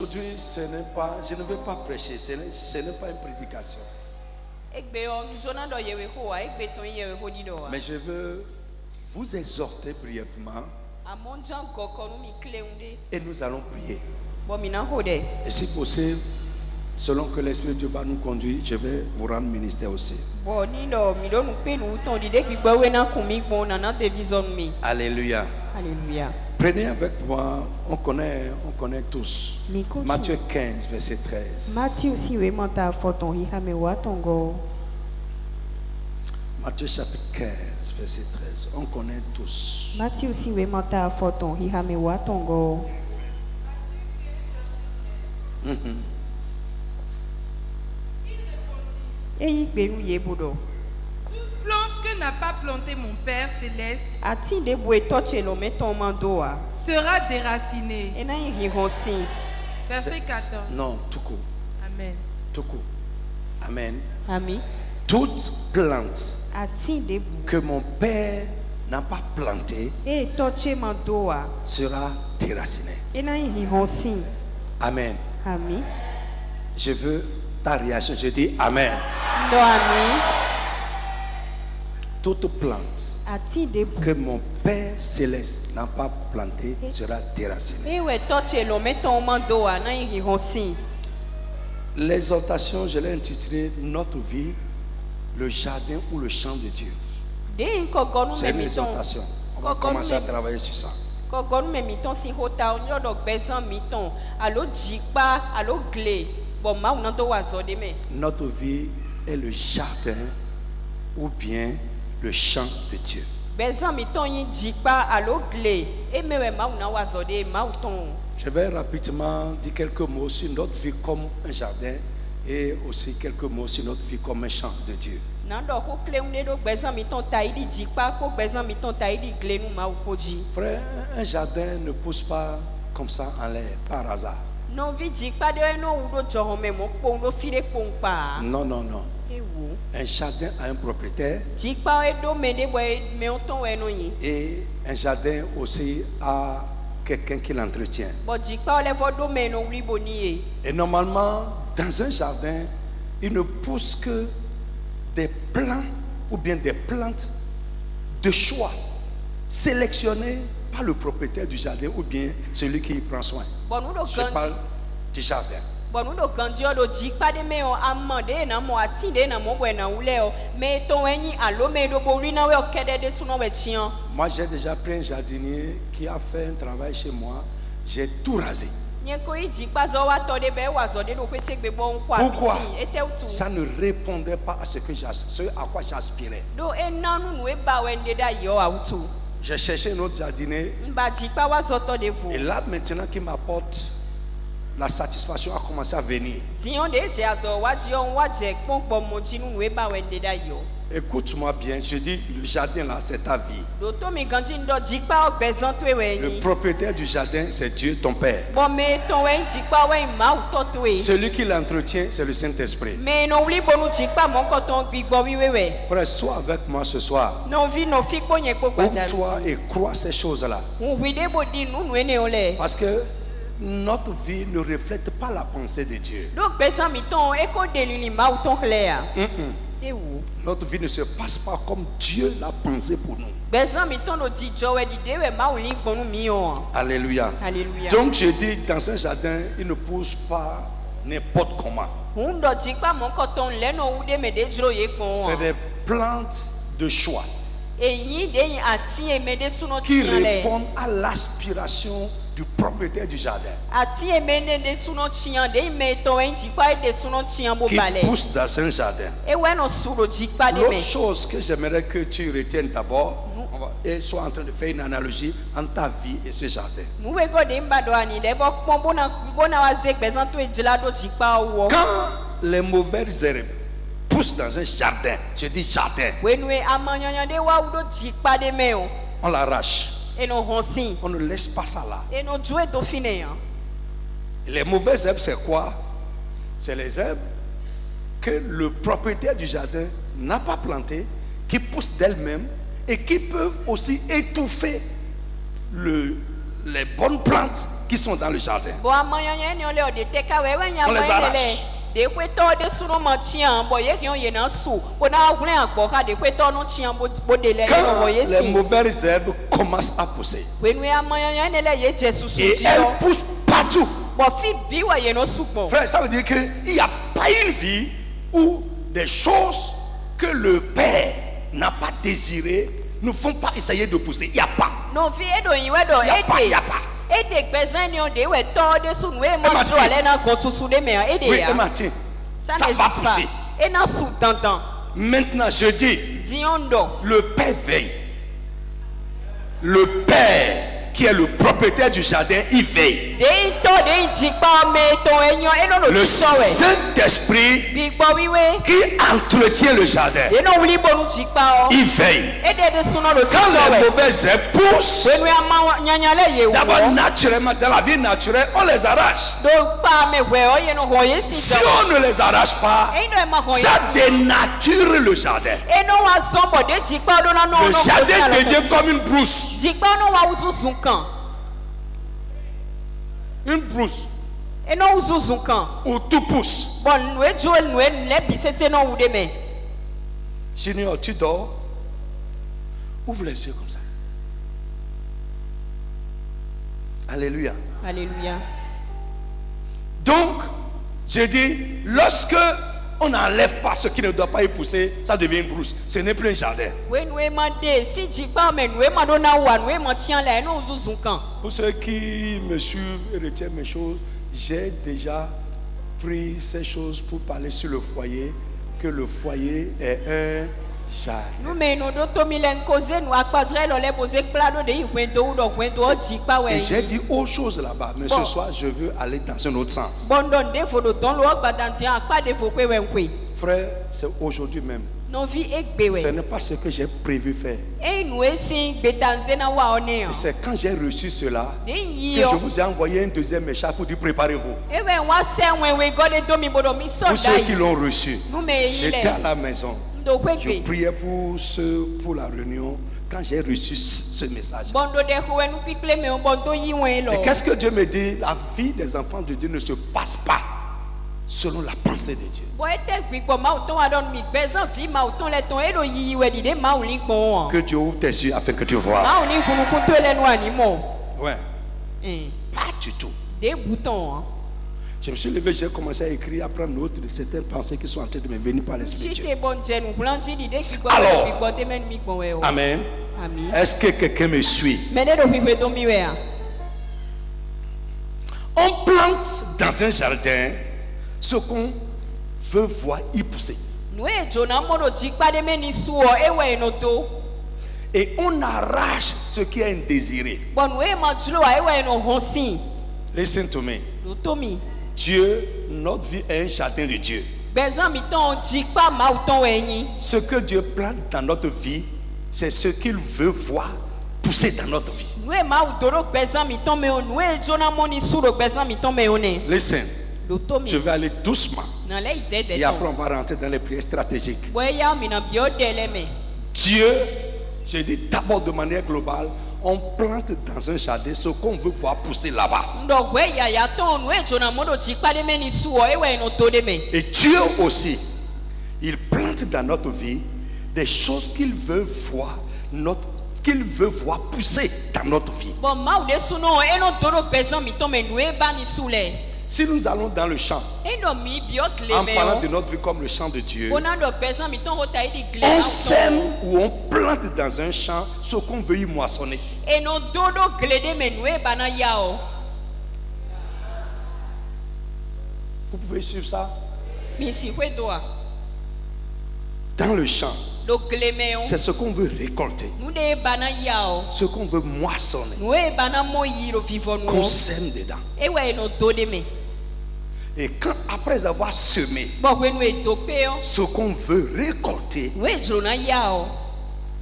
Aujourd'hui, ce n'est pas, je ne veux pas prêcher, ce n'est pas une prédication. Mais je veux vous exhorter brièvement et nous allons prier. Et si possible, selon que l'Esprit de Dieu va nous conduire, je vais vous rendre ministère aussi. Alléluia. Alléluia. Prenez avec moi, on connaît tous. Matthieu 15, verset 13. Matthieu chapitre 15, verset 13. On connaît tous. Plante que n'a pas planté mon Père céleste sera déraciné. Verset 14. Non, tout court. Amen. Tout court. Amen. Amen. Toute plante que mon Père n'a pas plantée sera déracinée. Amen. Amen. Je veux ta réaction. Je dis Amen. Toute plante que mon Père céleste n'a pas plantée sera déracinée. L'exhortation, je l'ai intitulée Notre vie, le jardin ou le champ de Dieu. C'est une exhortation. On va commencer à travailler sur ça. Notre vie est le jardin ou bien le champ de Dieu. Je vais rapidement dire quelques mots sur notre vie comme un jardin et aussi quelques mots sur notre vie comme un champ de Dieu. Frère, un jardin ne pousse pas comme ça en l'air, par hasard. Non, non, non. Un jardin a un propriétaire et un jardin aussi a quelqu'un qui l'entretient. Et normalement, dans un jardin, il ne pousse que des plants ou bien des plantes de choix sélectionnées par le propriétaire du jardin ou bien celui qui y prend soin. Je parle du jardin. Moi j'ai déjà pris un jardinier qui a fait un travail chez moi. J'ai tout rasé. Pourquoi? Ça ne répondait pas à ce à quoi j'aspirais. J'ai cherché un autre jardinier. Et là maintenant qui m'apporte la satisfaction a commencé à venir. Écoute-moi bien, je dis le jardin là c'est ta vie. Le propriétaire du jardin c'est Dieu ton Père. Celui qui l'entretient c'est le Saint-Esprit. Frère, sois avec moi ce soir. Ouvre-toi et crois ces choses là. Parce que notre vie ne reflète pas la pensée de Dieu. Notre vie ne se passe pas comme Dieu l'a pensé pour nous. Alléluia. Alléluia. Donc je dis, dans un jardin, il ne pousse pas n'importe comment. C'est des plantes de choix qui répondent à l'aspiration du propriétaire du jardin, qui pousse dans un jardin. L'autre chose que j'aimerais que tu retiennes d'abord, et sois en train de faire une analogie entre ta vie et ce jardin. Quand les mauvaises herbes poussent dans un jardin, je dis jardin, on l'arrache. On ne laisse pas ça là. Les mauvaises herbes, c'est quoi? C'est les herbes que le propriétaire du jardin n'a pas plantées, qui poussent d'elles-mêmes et qui peuvent aussi étouffer les bonnes plantes qui sont dans le jardin. Bon amanyan ni ole de teka wewe nya On les arrache. de kweto de suno mantian bo ye kion ye na su bo na agule agbo ka de kweto no tian bo de le Quand bo ye les si mauvaises herbes commencent à pousser wenu amanyan ni le ye jesu su et ji elles yo poussent partout, bo fi bi wa ye no su bon frère, ça veut dire qu'il n'y a pas une vie où des choses que le Père n'a pas désirées ne vont pas essayer de pousser. Il n'y a pas. no vi edo yin we do Il n'y a pas. ede gbezan ni o de we to de su nu e mo Emma, tro tiens. ale na ko susu de me ede Oui, ya Emma, tiens, ça ça ne va existe pas pousser. e na su tantan Maintenant, je dis, diondo le Père veille. Le Père qui est le propriétaire du jardin, il veille. de to de jikpa me to enyo eno no Le ti so we Saint-Esprit gbigbo wiwe qui entretient le jardin, eno wuli bonu jikpa o il veille. ede de suno lo ti Quand so les we mauvaises herbes poussent, wenu ama nyanya le ye d'abord wo naturellement, dans la vie naturelle, on les arrache. do pa me we o ye no ho ye si Si do on ne les arrache pas, eno e ma ho ye ça dénature le jardin. eno wa zombo de jikpa do na no Le no jardin devient comme une brousse. jikpa no wa uzuzu kan Une brousse eno uzuzu kan où tout pousse. bon nu e jo nu e le bi sese no wu de me Junior, tu dors, ouvre les yeux comme ça. Alléluia. alléluia Donc, je dis, lorsque on n'enlève pas ce qui ne doit pas y pousser, ça devient une brousse. Ce n'est plus un jardin. wenu e ma de si jikpa me nu e ma do na wa nu e ma tian le eno uzuzu kan Pour ceux qui me suivent et retiennent mes choses, j'ai déjà pris ces choses pour parler sur le foyer, que le foyer est un jardin. nu me no do to mi le nkoze nu akpadre lo le boze kpla do de ikwento u do kwento o jikpa we Et j'ai dit autre chose là-bas, mais ce soir, je veux aller dans un autre sens. bondon de fo do don lo gbadanti akpa de fo pe we nkwe Frère, c'est aujourd'hui même. no vi egbe Ce we n'est pas ce que j'ai prévu faire. e nu e si gbedanze na wa one Et o c'est quand j'ai reçu cela de que yi je o vous ai envoyé un deuxième message pour dire préparez-vous. e we wa se we gode do mi bodo mi so Pour ceux qui dai l'ont reçu, nu me yi j'étais à le la maison. ndo Je kwekwe priais pour la réunion quand j'ai reçu ce message. bondo de ho enu pikle me o bondo yi we lo Et qu'est-ce que Dieu me dit? La vie des enfants de Dieu ne se passe pas selon la pensée de Dieu. bo ete gbigbo ma o ton adon mi gbezan vi ma o ton le ton e do yi we di de ma o li gbon Que Dieu ouvre tes yeux afin que tu vois. ma o ni kunukun to le nu ani mo Ouais, pas du tout. de bouton hein. Je me suis levé, j'ai commencé à écrire, à prendre note de certaines pensées qui sont en train de me venir par l'Esprit de Si Dieu. c'est bon Dieu nous planti di de ki gbo Alors. we gbo de men mi gbo we o Amen. ami Est-ce que quelqu'un me suit? me de do pi do mi we a On plante dans un jardin ce qu'on veut voir y pousser. nu e jo na mo do jikpa de men ni su o e we no do Et on arrache ce qui est indésiré. bon nu e ma julo a e we no honsin Listen to me. do to mi Dieu, notre vie est un jardin de Dieu. gbezan mi ton jikpa ma o ton we yin Ce que Dieu plante dans notre vie, c'est ce qu'il veut voir pousser dans notre vie. nu e ma o do do gbezan mi ton me o nu e jo na mo ni su do gbezan mi ton me o ne Listen, do to mi je vais aller doucement. na le ide de Et après, ton on va rentrer dans les prières stratégiques. bo ya mi na bio de le me Dieu, je dis d'abord de manière globale, on plante dans un jardin ce qu'on veut voir pousser là-bas. ndo gwe ya ton nu e jo na mo do jikpa de men ni su o e we no to de me Et Dieu aussi, il plante dans notre vie des choses qu'il veut voir, qu'il veut voir pousser dans notre vie. bon ma o de su no e no do do gbezan mi ton me nu e ba ni su le Si nous allons dans le champ, e no mi bio gle en me parlant de o notre vie comme le champ de Dieu, ona do gbezan mi ton ho ta di gle on na sème ou on plante dans un champ ce qu'on veut y moissonner. e no do do gle de me nu e ba na ya o Vous pouvez suivre ça? mi si kwe do a Dans le champ, do gle me o c'est ce qu'on veut récolter, nu de ba na ya o ce qu'on veut moissonner, nu e ba na mo yi ro vivo nu qu'on o sème dedans. e we no do de me Et quand, après avoir semé bo we nu e do pe o ce qu'on veut récolter, nu e jo na ya o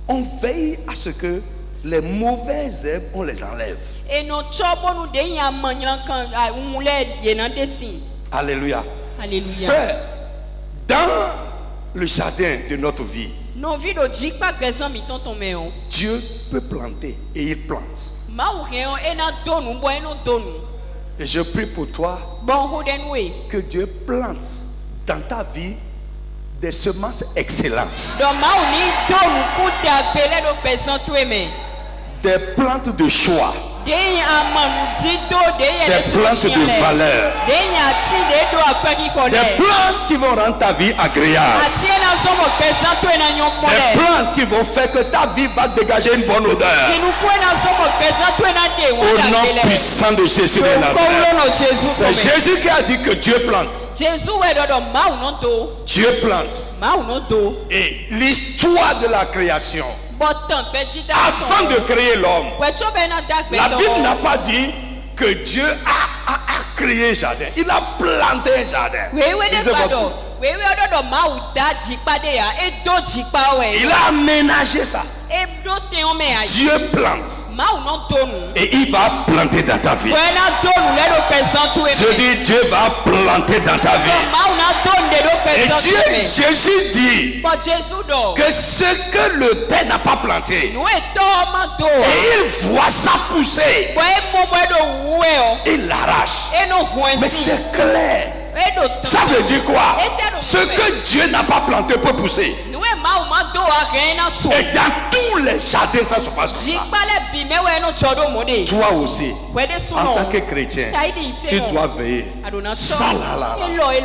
on veille à ce que les mauvaises herbes, on les enlève. e no chobo nu de ya manyran kan un le ye na de si Alléluia. alléluia Frère, dans le jardin de notre vie, no vi do jikpa gbezan mi ton ton me o Dieu peut planter et il plante. Et je prie pour toi que Dieu plante dans ta vie des semences excellentes. Des plantes de choix. Des plantes de valeur. Des plantes qui vont rendre ta vie agréable. Des plantes qui vont faire que ta vie va dégager une bonne odeur. Au nom puissant de Jésus de Nazareth. C'est Jésus qui a dit que Dieu plante. Dieu plante. Et l'histoire de la création, avant de créer l'homme, la Bible n'a pas dit que Dieu a créé un jardin. Il a planté un jardin. Lisez votre- Il a aménagé ça. Dieu plante. Et il va planter dans ta vie. Je dis Dieu va planter dans ta vie. Et Dieu, Jésus dit que ce que le Père n'a pas planté, et il voit ça pousser, il l'arrache. Mais c'est clair. Ça veut dire quoi? Ce que Dieu n'a pas planté peut pousser. Et dans tous les jardins, ça se passe comme ça. Toi aussi, en tant que chrétien, tu dois veiller. Ça là.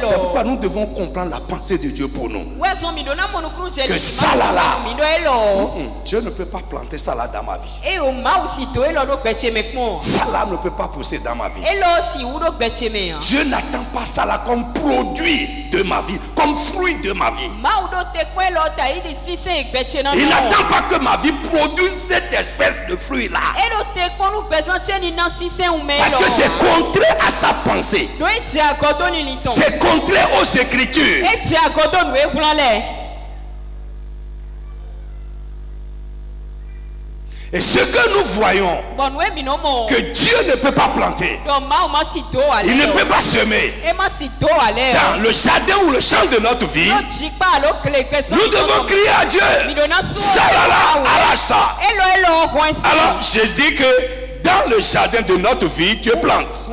C'est pourquoi nous devons comprendre la pensée de Dieu pour nous. Que ça là. Dieu ne peut pas planter ça là dans ma vie. Ça là ne peut pas pousser dans ma vie. Dieu n'attend pas ça là comme produit de ma vie, comme fruit de ma vie. Il n'attend pas que ma vie produise cette espèce de fruit là. Parce que c'est contraire à sa pensée. C'est contraire aux Écritures. Et ce que nous voyons, que Dieu ne peut pas planter, il ne peut pas semer dans le jardin ou le champ de notre vie, nous devons crier à Dieu. Ça là, arrache ça. Alors, je dis que dans le jardin de notre vie, Dieu plante.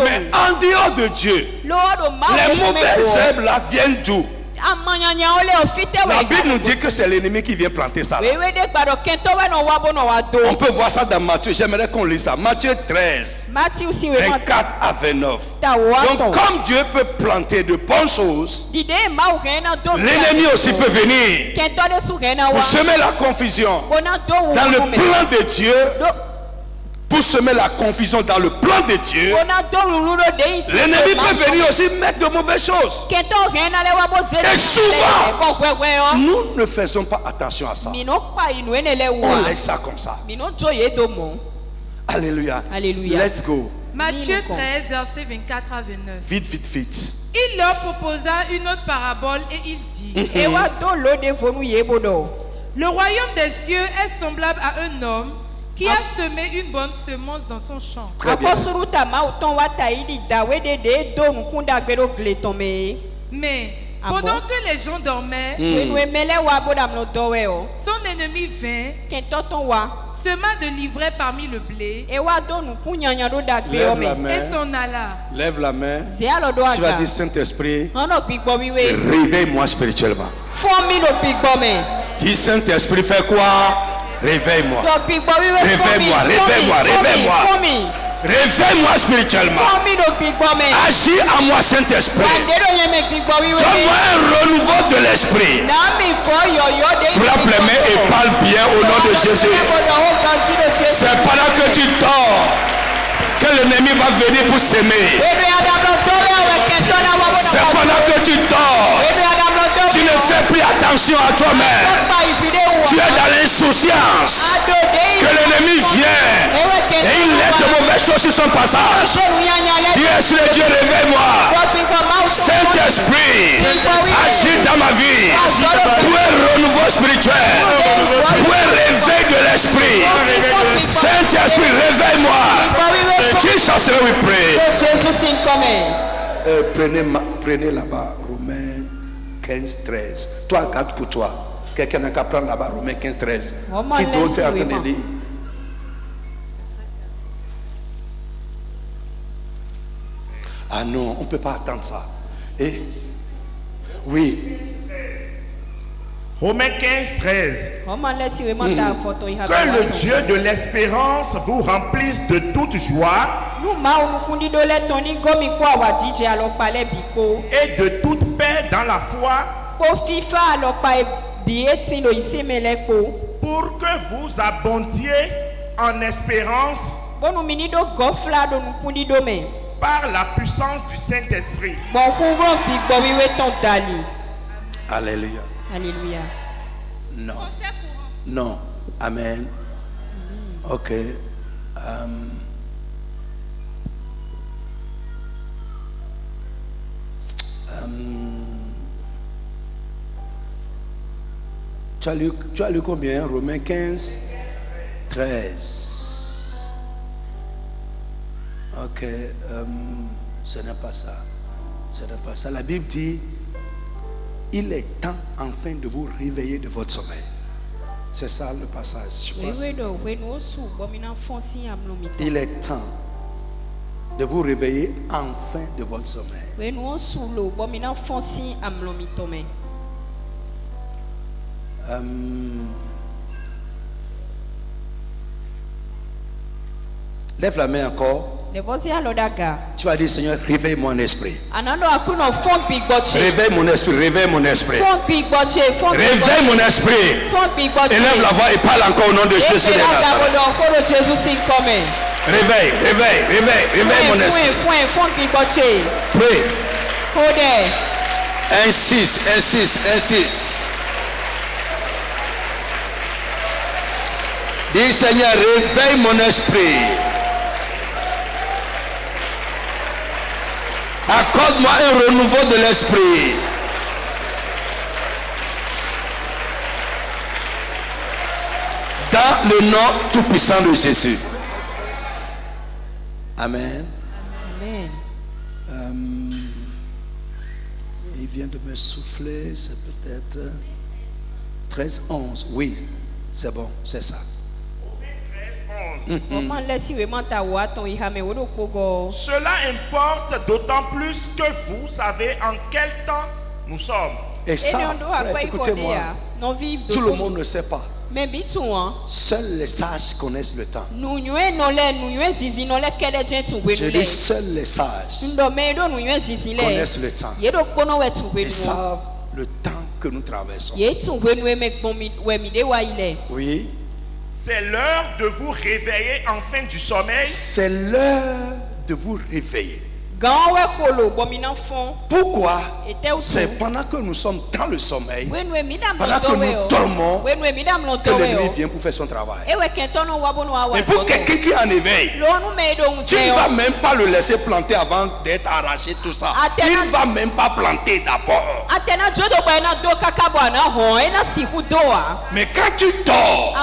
Mais en dehors de Dieu, les mauvaises herbes là viennent d'où? La Bible nous dit que c'est l'ennemi qui vient planter ça là. On peut voir ça dans Matthieu. J'aimerais qu'on lise ça. Matthieu 13, 24 à 29. Donc comme Dieu peut planter de bonnes choses, l'ennemi aussi peut venir pour semer la confusion dans le plan de Dieu. Pour semer la confusion dans le plan de Dieu, l'ennemi peut venir aussi mettre de mauvaises choses. Et souvent, nous ne faisons pas attention à ça. On laisse ça comme ça. Alléluia. Let's go. Matthieu 13, versets 24 à 29. Vite. Il leur proposa une autre parabole et il dit: Le royaume des cieux est semblable à un homme qui a semé une bonne semence dans son champ. Très bien. Mais pendant que les gens dormaient, son ennemi vint, sema de l'ivraie parmi le blé Lève la main. et s'en alla. Lève la main. Tu vas dire Saint-Esprit, réveille-moi spirituellement. Dis Saint-Esprit, fais quoi? Réveille-moi. Réveille-moi spirituellement. Agis en moi, Saint-Esprit. Donne-moi un renouveau de l'esprit. Frappe les mains et parle bien au nom de Jésus. C'est pendant que tu dors que l'ennemi va venir pour s'aimer. C'est pendant que tu dors. Tu ne fais plus attention à toi-même. Tu es dans l'insouciance. Que l'ennemi vient et il laisse de mauvaises choses sur son passage. Dieu est le Dieu, réveille-moi. Saint-Esprit, agis dans ma vie pour un renouveau spirituel, pour un réveil de l'esprit. Saint-Esprit, réveille-moi. Jesus, we pray. Prenez là-bas Romains 15, 13. Toi, garde pour toi. Quelqu'un n'a qu'à prendre là-bas Romains 15, 13. Romains Qui d'autre est en train de 15, lire? Ah non, on ne peut pas attendre ça. Et oui. Romains 15, 13. Que Que le Dieu de l'espérance vous remplisse de toute joie et de toute paix dans la foi, pour que vous abondiez en espérance par la puissance du Saint-Esprit. Alléluia. Alléluia. Non. Non. Amen. Ok. Tu as lu combien? Romains 15, 13. Ok. Ce n'est pas ça. Ce n'est pas ça. La Bible dit, il est temps enfin de vous réveiller de votre sommeil. C'est ça le passage. Je pense. Il est temps de vous réveiller enfin de votre sommeil. Lève la main encore. Tu vas dire, Seigneur, réveille mon esprit. Réveille mon esprit, réveille mon esprit. Réveille mon esprit. Élève la voix et parle encore au nom de Jésus de Nazareth. Réveille, réveille, réveille, réveille mon esprit. Prie. Insiste, insiste, insiste. Dis, Seigneur, réveille mon esprit. Accorde-moi un renouveau de l'esprit. Dans le nom tout-puissant de Jésus. Amen. Amen. Il vient de me souffler, c'est peut-être 13, 11. Oui, c'est bon, c'est ça. Cela importe d'autant plus que vous savez en quel temps nous sommes. Et ça, frère, écoutez-moi, tout le monde ne sait pas. Seuls les sages connaissent le temps. Je dis seuls les sages connaissent le temps. Ils savent le temps que nous traversons. Oui. C'est l'heure de vous réveiller enfin du sommeil. C'est l'heure de vous réveiller. Pourquoi? C'est pendant que nous sommes dans le sommeil, pendant que nous dormons, que l'ennemi vient pour faire son travail. Mais pour quelqu'un qui est en éveil, tu ne vas même pas le laisser planter avant d'être arraché, tout ça. Il ne va même pas planter d'abord. Mais quand tu dors,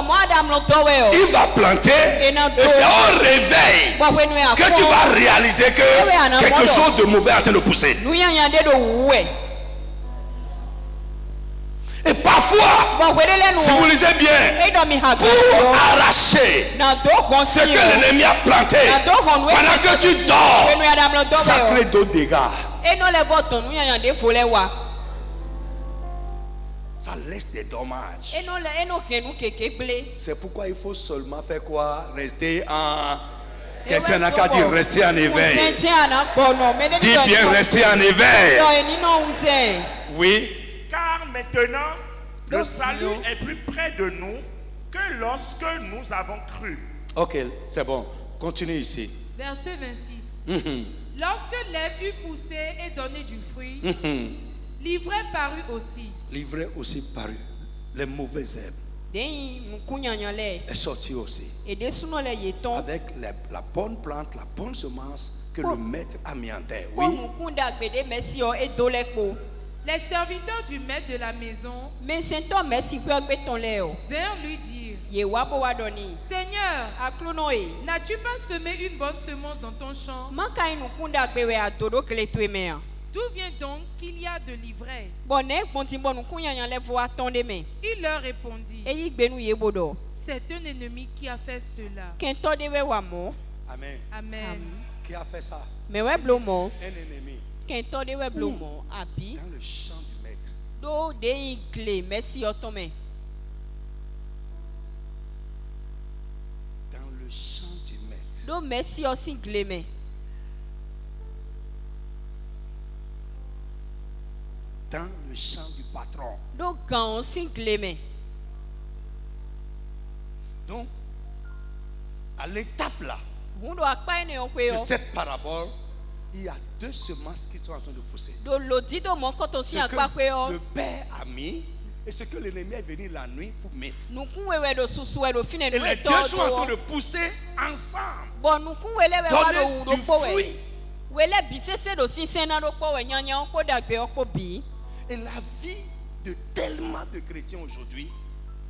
il va planter et c'est au réveil que tu vas réaliser que quelque chose de mauvais est en train de pousser. Et parfois, si vous lisez bien, pour arracher ce que l'ennemi a planté pendant que tu dors, ça crée d'autres dégâts. Ça laisse des dommages. C'est pourquoi il faut seulement faire quoi? Rester en... Quelqu'un n'a qu'à dire rester en éveil. Dis bien rester en éveil. Oui. Car maintenant, le salut est plus près de nous que lorsque nous avons cru. Ok, c'est bon. Continue ici. Verset 26. Lorsque l'herbe eut poussé et donné du fruit, l'ivraie parut aussi. L'ivraie aussi parut. Les mauvaises herbes est sorti aussi. Avec la bonne plante, la bonne semence que le maître a mis en terre. Oui. Les serviteurs du maître de la maison vinrent lui dire: Seigneur, n'as-tu pas semé une bonne semence dans ton champ? D'où vient donc qu'il y a de l'ivraie? Bon ne gbonti bon nu kunyanya le vo atonde me. Il leur répondit, Eyi gbe nu ye bodo. c'est un ennemi qui a fait cela. Kento de we wa mo. Amen. Amen. Qui a fait ça? Me we blo mo. Un ennemi. Kento de we blo mo abi. Dans le champ du maître. Do de igle merci otome. Dans le champ du maître. Do merci aussi gle me. Dans le champ du patron. Do gan aussi gle me. Donc, à l'étape là Hundo akpa ene okwe de yo. cette parabole, il y a deux semences qui sont en train de pousser. Do lodi do mon koto si Ce akpa kwe que yo. le père a mis et ce que l'ennemi est venu la nuit pour mettre. Nukun wewe do susu we do fine Et no les eto deux sont en train do. de pousser ensemble. Bon nukun wele we wa do Donner wudo du po we. fruit. Wele bisese do sisena do po we nyanya ko dagbe okpo bi. Et la vie de tellement de chrétiens aujourd'hui,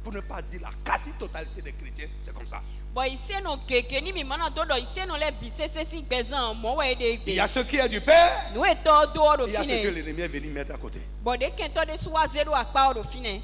pour ne pas dire la quasi-totalité des chrétiens, c'est comme ça. Bon ise no gege ni mi mana do do ise no le bisese si gbezan mo we de Il y a gbe. ce qui est du père, Nu eto do do il y a ce que fine. l'ennemi est venu mettre à côté. Bon de kento de suwa zero akpa do fine.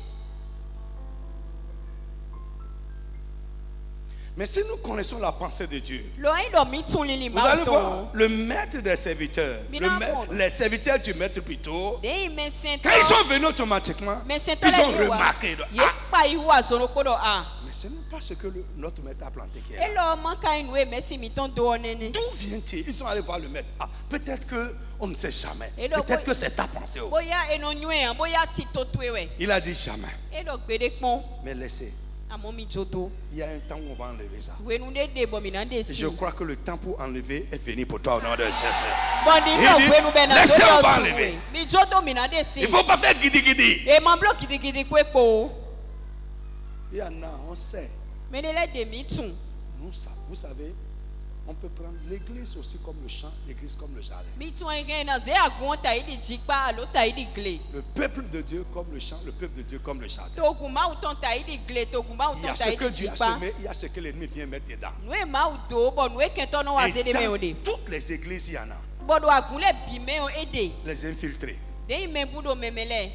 Mais si nous connaissons la pensée de Dieu, Lo ai do mi tun lili vous ma allez to. voir le maître des serviteurs, Mina les serviteurs du maître plutôt, De me sento. quand ils sont venus automatiquement, Me sento ils ont le wa. remarqué. Ye pa iwa zono ko do a. Mais ce n'est pas ce que notre maître a planté qui est là. Elo man ka inu e merci mi ton do onene. D'où vient-il? Ils sont allés voir le maître. Ah, peut-être qu'on ne sait jamais. Et donc, Peut-être que c'est ta pensée. Oh. Boya eno nyue an boya ti to twewe. Il a dit jamais. Elo gbede pon Mais laissez. amo mi jodo. Il y a un temps où on va enlever ça. We nu de bo mi na de Et si. je crois que le temps pour enlever est venu pour toi au nom de Jésus. Bon di Il no dit, we nu be na laissez, on va jodo enlever. su. Mi jodo mi na de si. Il ne faut pas faire guidi-guidi. E man blo kiti kiti kwe po. Il y en a, on sait. Me de le de mi tun. Vous savez, on peut prendre l'église aussi comme le champ, l'église comme le jardin. Mi tun en na ze agun ta idi jikpa alo ta idi gle. Le peuple de Dieu comme le champ, le peuple de Dieu comme le jardin. To gun ma uton ta idi gle to gun ma Il y uton a ta ce idi que Dieu a jikpa. semé, il y a ce que l'ennemi vient mettre dedans. Nu e ma udo bo nu e kento no wa Et ze de me dans ode. toutes les églises, il y en a. Bo do agun le bi me o ede. Les infiltrés. De me budo memele.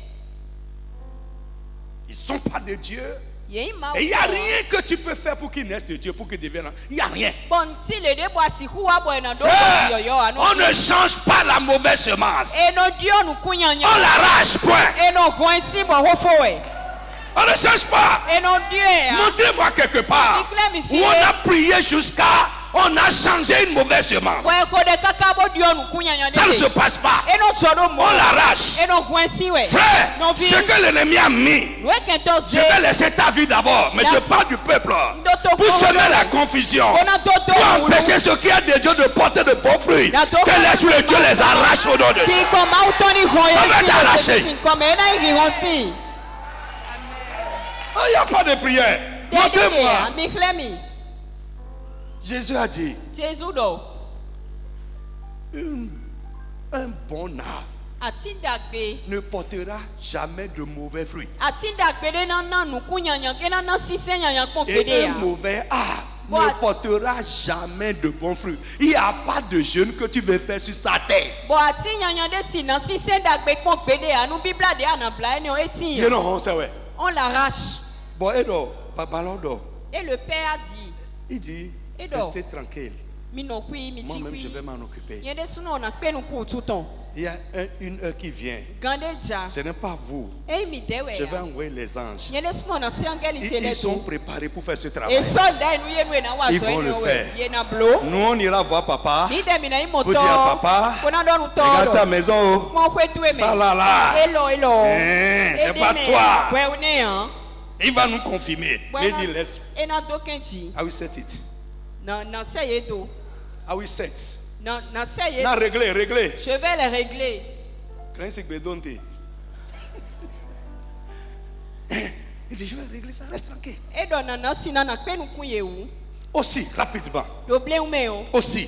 Ils ne sont pas de Dieu. Ye ma Et il n'y a rien que tu peux faire pour qu'ils naissent de Dieu, pour qu'ils deviennent. Il n'y a rien. Bon ti le de bo si huwa bo na do Frère, yo yo anu. on ne change pas la mauvaise semence. Eno dio nu kunyanya. On l'arrache, point. Eno gwensi bo hofowe. On ne change pas. Eno die. Montrez-moi quelque part où on a prié jusqu'à on a changé une mauvaise semence. We ko de kaka bo dio nu kunyanya de. Ça ne se passe pas. Eno chodo mo. On l'arrache. Eno gwensi we. Frère, Non, vi- ce que l'ennemi a mis, Nu e kento je ze. vais laisser ta vie d'abord, mais Da- je parle du peuple. Doto Pour ko- semer la confusion, Ona dodo pour wulu. empêcher ceux qui ont de Dieu de porter de bons fruits. Da dodo Que l'Esprit de Dieu les arrache au nom de Bi Jésus. ko ma utoni hoye. Ça va t'arracher. Comme ena igi honsi. Il n'y a pas de prière. Montrez-moi. Mi chlemi. Jésus a dit, Jésus do. un bon arbre Ati dagbe. ne portera jamais de mauvais fruits. Ati dagbe de na nu kunyanya ke na sise nyanya kon Et gbede un ya. mauvais arbre What? ne portera jamais de bons fruits. Il n'y a pas de jeûne que tu veux faire sur sa tête. Bo ati nyanya de si na sise dagbe kon gbede ya. Nu bibla de ana bla ene o eti. You know, on sait, ouais. On l'arrache. Bon, et donc, ballon d'or. Et le père a dit, Il dit, Et donc? restez tranquille. mi no kui mi Moi-même, chikui. je vais m'en occuper. Yende suno na pe nu ku tuton. Il y a une heure qui vient. Gande ja. Ce n'est pas vous. E mi dewe Je vais ya. envoyer les anges. Yende suno na se angeli Ils chele sont tu. préparés pour faire ce E travail. soldat nu ye nu na wa Ils so vont ene le o faire. ye na blo. Nous, on ira voir papa. Ni de mi na imoto. Pour dire à papa, Kona do nu regarde ta to. maison. Oh. Mo kwetu e Ça me. là là. Hello. C'est pas toi. Ouais, on est hein. Il va nous confirmer. Ouais, Il dit, laisse. Et na dokenji. I will set it. Na seye do. I will set. Na seye. Na régler, régler. Je vais les régler. Quand c'est que Bédonte. Il dit, je vais régler ça, reste tranquille. E do na sina na pe nu ku ye wu. Aussi, rapidement. Do ble ume o. Aussi,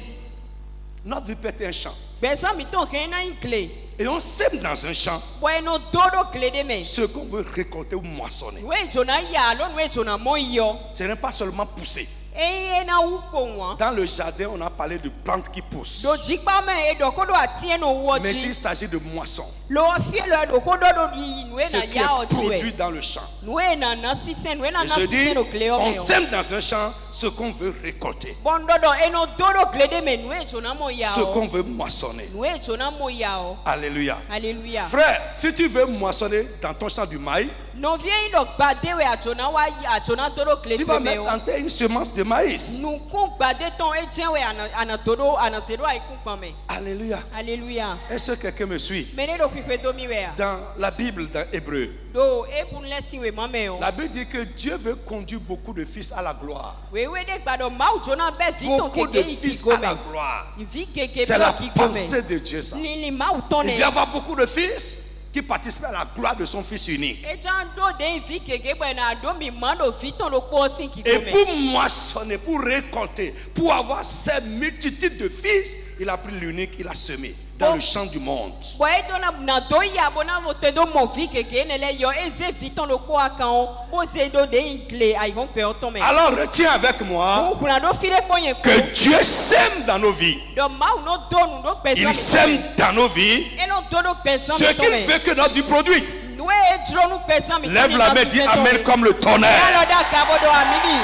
notre vie peut être un champ. Bezan mi ton ken na ingle. Et on sème dans un champ Bueno dodo gle de me. ce qu'on veut récolter ou moissonner. We jona ya lo nu e jona mo yo. Ce n'est pas seulement pousser. eye na wu kpo wọn. Dans le jardin, on a parlé de plantes qui poussent. Do jikpa me edo kodo atie no wo Mais s'il ji. s'agit de moissons, Lo fie lo do kodo do yi nwe ce na qui ya est ojiwe. produit dans le champ. Nwe na na sisen nwe na Et na je dis, sisen no kleo on me o. sème dans un champ ce qu'on veut récolter, Bondo do eno dodo glede me nwe jona mo ya ce o. qu'on veut moissonner. Nwe jona mo ya o. Alléluia. Alléluia. Frère, si tu veux moissonner dans ton champ du maïs, No vie ino gbade we ajona wa yi ajona dodo tu glede vas me mettre o. en terre une semence de maïs. Nu kun gbade ton ejen we ana dodo ana sedo ai kun pon me. Alléluia. Alléluia. Est-ce que quelqu'un me suit? Mene do kwipe do mi we a. Dans la Bible, dans Hébreu, Do e bun lesi we ma me o. la Bible dit que Dieu veut conduire beaucoup de fils à la gloire. We de gbado ma jona be vi ton Beaucoup de kege yi fils ki à go la me. gloire. Vi kege C'est la blo ki go pensée me. de Dieu, ça. Lili ma ton Il e. va y avoir beaucoup de fils qui participent à la gloire de son fils unique. Ejan do de vi kege bo na do mi ma do vi ton lo po sin ki Et go me. pour moissonner, pour récolter, pour avoir ces multitudes de fils, il a pris l'unique, il a semé dans le champ du monde. Bo e do na do ya bo na vo te do mo vi kege ne le yo eze vi ton lo po akan o. Bo se do de ingle ai von pe o ton me. Alors retiens avec moi O kuna do fire ko yen ko. que Dieu sème dans nos vies. Do ma no do nu do pe Il sème dans nos vies Elo do do pe ce qu'il veut que notre vie produise. Nous e dro nu pe mi. Lève la main, dis Amen comme le tonnerre. Alo da ka bo do amini.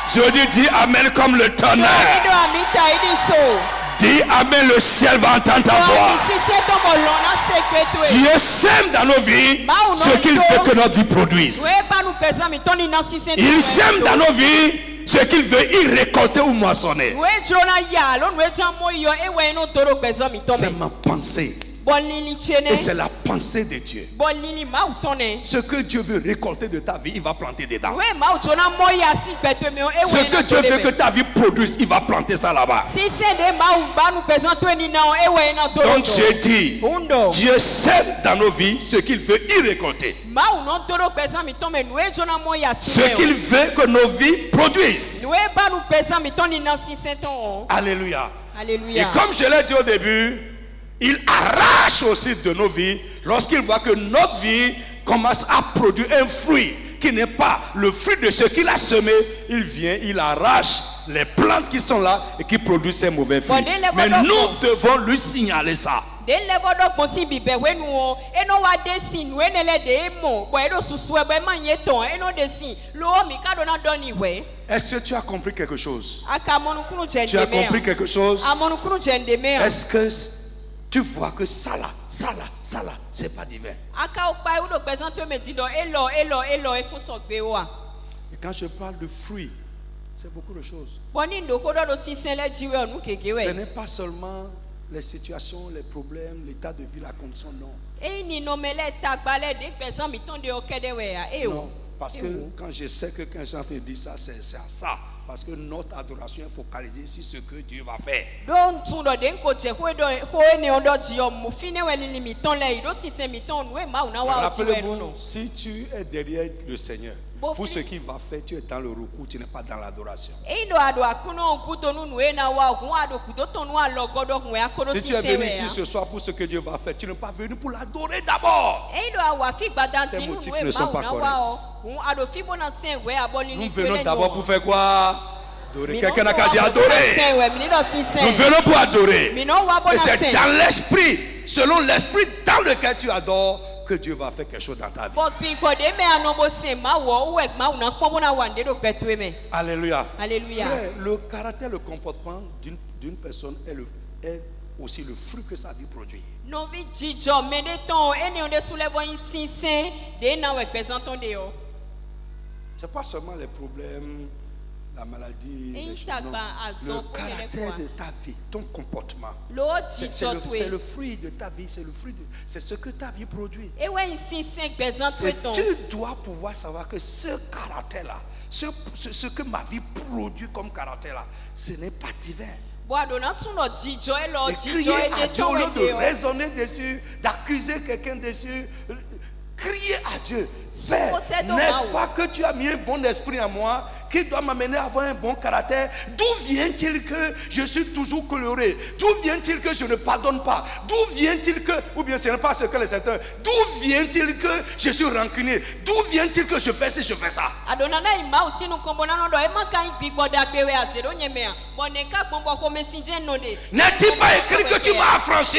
Je dis Amen comme le tonnerre. Do amita idi so. Dis Amen, le ciel va entendre ta voix. Dieu sème dans nos vies ce qu'il veut que notre vie produise. Il sème dans nos vies ce qu'il veut y récolter ou moissonner. C'est ma pensée. Et c'est la pensée de Dieu. Ce que Dieu veut récolter de ta vie, il va planter dedans. Ce que Dieu veut que ta vie produise, il va planter ça là-bas. Donc j'ai dit, Dieu sème dans nos vies ce qu'il veut y récolter. Ce qu'il veut que nos vies produisent. Alléluia. Et comme je l'ai dit au début, il arrache aussi de nos vies lorsqu'il voit que notre vie commence à produire un fruit qui n'est pas le fruit de ce qu'il a semé. Il vient, il arrache les plantes qui sont là et qui produisent ces mauvais fruits. Mais nous devons lui signaler ça. Est-ce que tu as compris quelque chose? Tu as compris quelque chose? Est-ce que tu vois que ça là, c'est pas divin? Et quand je parle de fruits, c'est beaucoup de choses. Ce n'est pas seulement les situations, les problèmes, l'état de vie, la condition, non. Non, parce que quand je sais que quand j'entends dire ça, c'est à ça. Parce que notre adoration est focalisée sur ce que Dieu va faire. Rappelez-vous, si tu es derrière le Seigneur, pour ce qu'il va faire, tu es dans le recours, tu n'es pas dans l'adoration. Si tu es venu ici ce soir pour ce que Dieu va faire, tu n'es pas venu pour l'adorer d'abord. Tes motifs ne sont pas corrects. Nous venons d'abord pour faire quoi? Adorer. Quelqu'un n'a qu'à dire adorer. Nous venons pour adorer. Et c'est dans l'esprit, selon l'esprit dans lequel tu adores, que Dieu va faire quelque chose dans ta vie. Alléluia. Frère, le caractère, le comportement d'une personne est aussi le fruit que sa vie produit. C'est pas seulement les problèmes, la maladie, les choses, non. Le caractère de ta vie, ton comportement, c'est le fruit de ta vie, c'est ce que ta vie produit. Et tu dois pouvoir savoir que ce caractère-là, ce que ma vie produit comme caractère-là, ce n'est pas divin. Et crier à Dieu au lieu de raisonner dessus, d'accuser quelqu'un dessus, crier à Dieu. Père, n'est-ce pas que tu as mis un bon esprit en moi qui doit m'amener à avoir un bon caractère. D'où vient-il que je suis toujours coloré? D'où vient-il que je ne pardonne pas? D'où vient-il que, ou bien ce n'est pas ce que les certains, d'où vient-il que je suis rancunier? D'où vient-il que je fais ci, je fais ça? N'est-il pas écrit que tu m'as affranchi?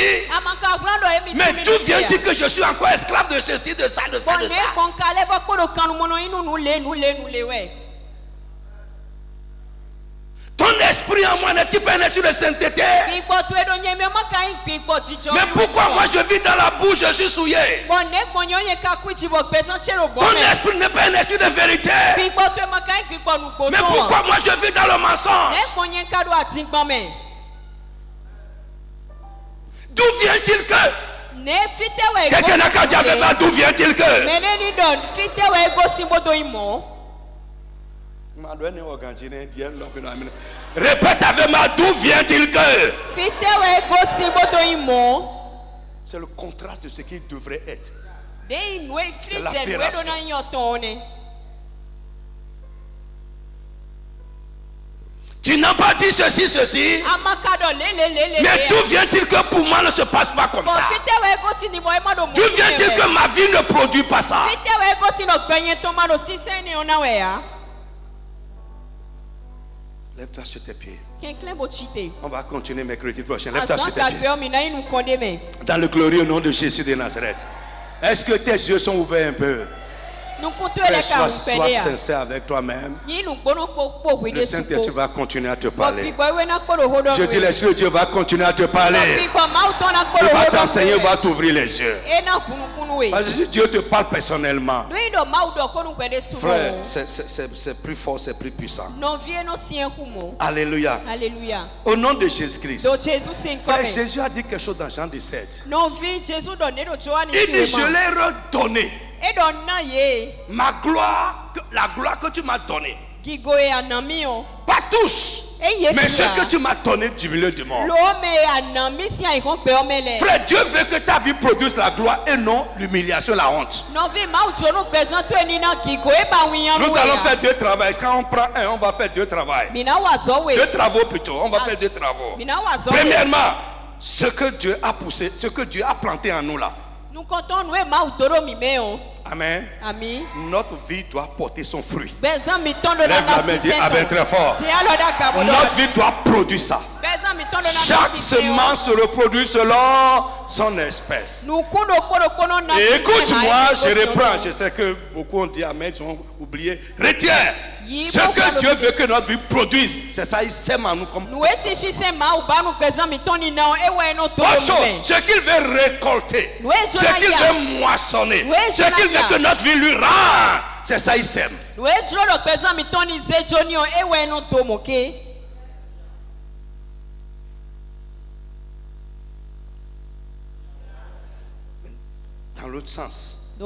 Mais d'où vient-il que je suis encore esclave de ceci, de ça, de ça, de ça? Ton esprit en moi n'est-il pas un esprit de sainteté? Mais pourquoi moi je vis dans la boue, je suis souillé? Ton esprit n'est pas un esprit de vérité. Mais pourquoi moi je vis dans le mensonge? D'où vient-il que? Quelqu'un n'a qu'à dire d'où vient-il que? Répète avec moi, d'où vient-il que? C'est le contraste de ce qu'il devrait être. C'est l'aberration. Tu n'as pas dit ceci, ceci. Mais d'où vient-il que pour moi ne se passe pas comme ça? D'où vient-il que ma vie ne produit pas ça? Lève-toi sur tes pieds. On va continuer mercredi prochain. Lève-toi sur tes pieds. Dans le glorieux nom de Jésus de Nazareth. Est-ce que tes yeux sont ouverts un peu? Frère, sois sincère avec toi-même. Le Saint-Esprit va continuer à te parler. Je dis, l'Esprit de Dieu va continuer à te parler. Il va t'enseigner, il va t'ouvrir les yeux. Parce que si Dieu te parle personnellement, frère, c'est plus fort, c'est plus puissant. Alléluia. Au nom de Jésus-Christ. Frère, Jésus a dit quelque chose dans Jean 17. Il dit, je l'ai redonné. Ma gloire, la gloire que tu m'as donnée. Pas tous, mais ce que tu m'as donné du milieu du monde. Frère, Dieu veut que ta vie produise la gloire et non l'humiliation, la honte. Nous allons faire deux travaux. Quand on prend un, on va faire deux travaux. Deux travaux plutôt. On va faire deux travaux. Premièrement, ce que Dieu a poussé, ce que Dieu a planté en nous là. Amen. Notre vie doit porter son fruit. Lève la main, dis Amen très fort. Notre vie doit produire ça. Chaque semence se reproduit selon son espèce. Et écoute-moi, je reprends. Je sais que beaucoup ont dit Amen, ils ont oublié. Retiens. Ce que Dieu veut que notre vie produise, c'est ça, il sème en nous comme. Ce qu'il veut récolter, ce qu'il veut moissonner, ce qu'il veut que notre vie lui rende, c'est ça, il sème. Dans l'autre sens, le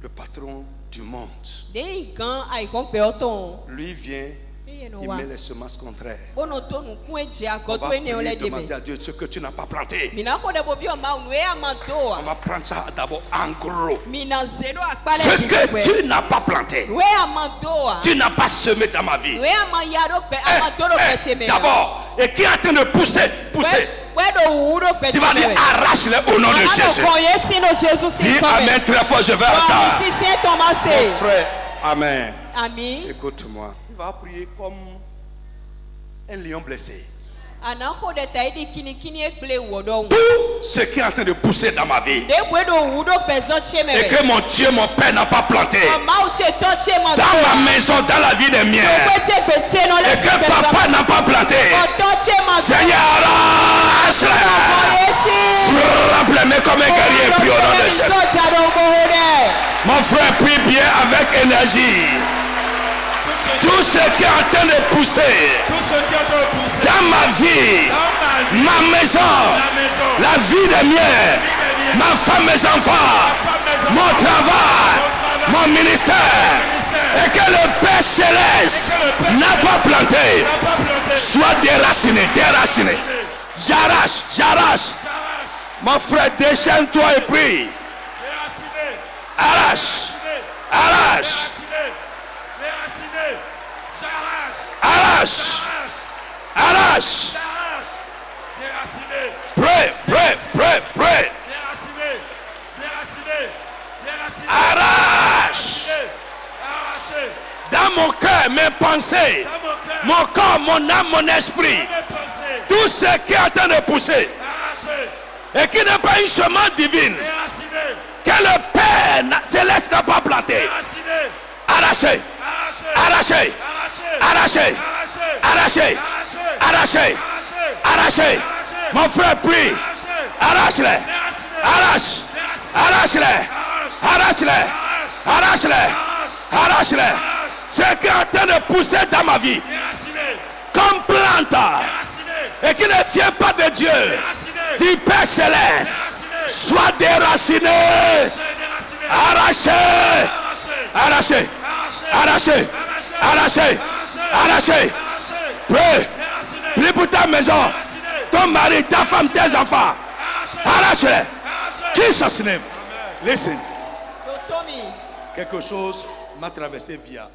patron du monde, lui vient, il met les semences contraires. On va prier, demander à Dieu ce que tu n'as pas planté. On va prendre ça d'abord en gros. Ce que tu n'as pas planté, tu n'as pas semé dans ma vie. D'abord, et qui est en train de pousser. Tu vas dire arrache-les au nom de Jésus. Dis Amen très fort, je vais attendre. Mon frère, Amen. Écoute-moi. Il va prier comme un lion blessé. Tout ce qui est en train de pousser dans ma vie et que mon Dieu, mon Père n'a pas planté dans ma maison, dans la vie des miens, et que papa n'a pas planté, Seigneur, arrache-les. Frappe-les mains comme un guerrier, puis au nom de Jésus. Mon frère, prie bien avec énergie. Tout ce qui est en train de pousser dans ma vie, ma maison, la vie des miens, ma femme, mes enfants, mon travail, mon ministère, et que le Père Céleste n'a pas planté, soit déraciné. J'arrache. Mon frère, déchaîne-toi et prie. Arrache. Arrache. Arrache. Déraciné. Pray, pray, pray, pray. Déraciné. Déraciné. Déraciné. Arrache. Arraché. Dans mon cœur, mes pensées, Dans mon cœur. mon corps, mon âme, mon esprit, Mes pensées. tout ce qui est en train de pousser Arraché. et qui n'est pas une semence divine Déraciné. que le Père céleste n'a pas planté. Déraciné. Arraché, Arraché. arraché, Arraché. arraché, arraché, arraché, arraché. Mon frère prie, arrache-les, arrache, arrache-les, arrache-les, arrache-les, arrache-les. Ce qui est en train de pousser dans ma vie Déraciné. comme plante Déraciné. et qui ne vient pas de Dieu, Déraciné. du Père céleste, soit déraciné, Déraciné. arraché, Arraché. arraché, arraché, arraché, arraché. Prie, prie pour ta maison, ton mari, ta femme, tes enfants. Arrache-les. Jesus name. Listen. Totomi. Quelque chose m'a traversé via.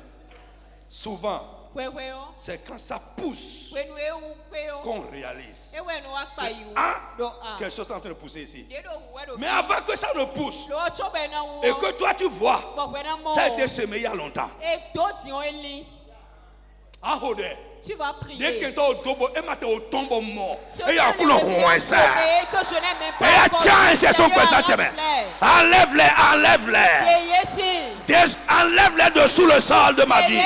Souvent, Kwehweo. c'est quand ça pousse Kwenu eu kweo. qu'on réalise. Ewe no akpa yu. Ah, Do a. quelque chose est en train de pousser ici. Dedo wedo. Mais avant que ça ne pousse Do chobe na wo. et que toi tu vois, Bo kwena mo. ça a été semé il y a longtemps. Et do ti on eli. Ah, ode. Tu vas Dès que prier. tu au dobo, et maintenant au tombeau mort. Ce Et il y a un que coup je de n'ai roi, pas ça. sauvé, que je n'ai même pas Et il y a encore tiens, vu, c'est son Seigneur, présent, tu arrache-les. enlève-les, enlève-les. Yeyesi. Enlève-les de sous le sol de ma vie.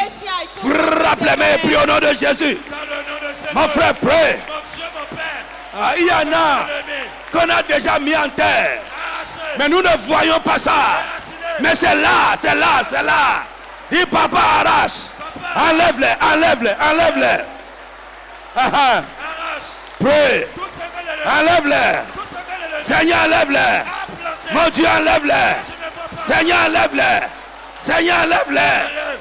Frappe-les, et prie au nom de Jésus. Dans le nom de Jésus. Mon frère, prie. Mon Dieu, mon Père. Ah, il y en a qu'on a déjà mis en terre. Arraché. Mais nous ne voyons pas ça. Mais c'est là, c'est là, c'est là. Dis papa, arrache. Enlève-les, enlève-les, enlève-les. Ah, ah. Arrache. Prie. Tout ce que le Enlève-les. Tout ce que le Seigneur, enlève-les. a planté. Mon Dieu, enlève-les. Je ne vois pas. Seigneur, enlève-les. Seigneur, enlève-les. Enlève.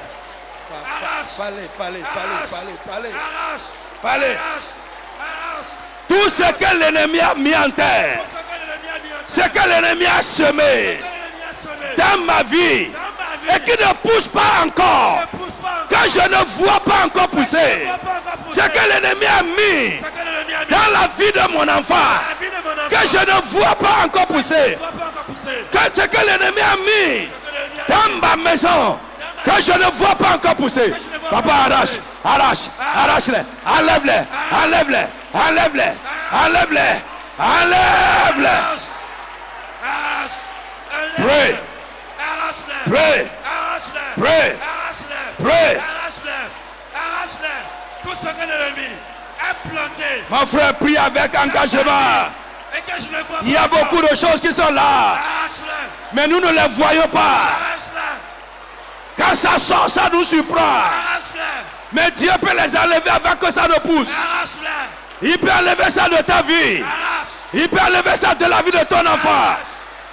Arrache. Parlez. Arrache. Parlez. Arrache. Arrache. Tout ce que l'ennemi a mis en terre, Tout ce que l'ennemi a mis en ce que l'ennemi a semé que l'ennemi a semé. dans ma vie Dans ma vie. et qui ne pousse pas encore, Ne pousse pas encore. que je ne vois pas encore pousser, Ne vois pas encore pousser. ce que l'ennemi a mis Ce que l'ennemi a mis dans la vie de mon enfant, la vie de mon enfant. que je ne vois pas encore pousser, Ne vois pas encore pousser. que ce que l'ennemi a mis Ce que l'ennemi a dans ma maison, que je ne vois pas encore pousser. Papa, arrache, arrache, arrache-les, enlève-les, enlève-les, enlève-les, enlève-les, enlève-les. Arrache. Pray. Arrache-les. Pray. Arrache-les. Pray. Arrache-les. Pray. Arrache-les. Arrache-les. Tout ce que l'ennemi a planté Mon frère, prie avec engagement. et que je ne vois pas. Il y a beaucoup de choses qui sont là, Arrache-les. mais nous ne les voyons pas. Arrache-les. Quand ça sort, ça nous surprend. Arrache-les. Mais Dieu peut les enlever avant que ça ne pousse. Arrache-les. Il peut enlever ça de ta vie. Arrache. Il peut enlever ça de la vie de ton enfant.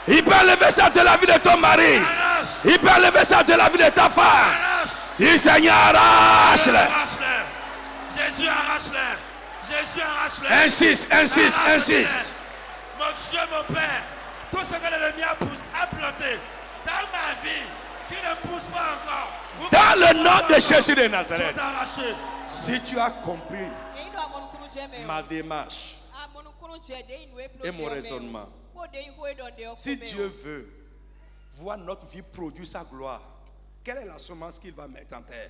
Il peut enlever ça de la vie de ton mari. Arrache. Il peut enlever ça de la vie de ta femme. Arrache. Dis Seigneur, arrache-les. Arrache-les. Jésus arrache-les. Jésus arrache-les. Insiste, insiste, Arrache-les. insiste. Mon Dieu, mon Père, tout ce que l'ennemi a planté dans ma vie, qui ne pousse pas encore, ou Dans qui le ne nom pousse de pas Jésus de encore, Nazareth. sont arrachés. Si tu as compris Eido amonukunu jeme. ma démarche Amonukunu je de inu et mon raisonnement, si Dieu veut voir notre vie produire sa gloire, quelle est la semence qu'il va mettre en terre?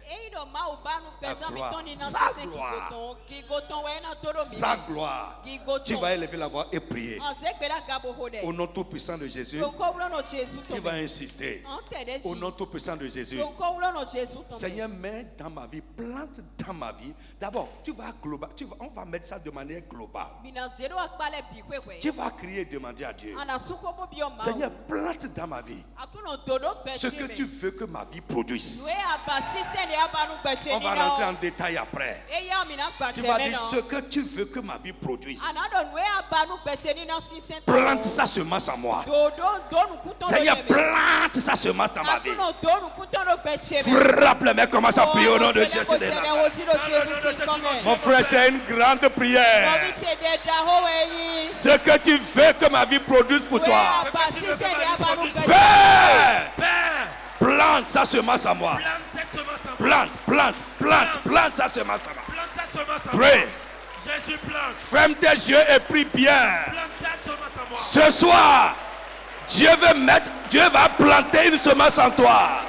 Sa gloire. Tu vas élever la voix et prier. Au nom tout puissant de Jésus, tu vas insister. Au nom tout puissant de Jésus. Seigneur, mets dans ma vie, plante dans ma vie. D'abord, tu vas global, on va mettre ça de manière globale. Tu vas crier et demander à Dieu. Seigneur, plante dans ma vie ce que tu veux que ma vie produise. On va rentrer en détail après. Tu vas dire ce que tu veux que ma vie produise. Plante sa semence en moi. Seigneur, plante sa semence dans ma vie. Frappe les mains, commence à prier au nom de Jésus de Nazareth. Mon frère, c'est une grande prière. Ce que tu veux que ma vie produise pour toi. Père, plante sa semence en moi. Plante cette semence en plante sa semence en moi. Plante sa semence en moi. Pray. Jésus plante. Ferme tes yeux et prie bien. Plante sa semence en moi. Ce soir, Dieu va planter une semence en toi.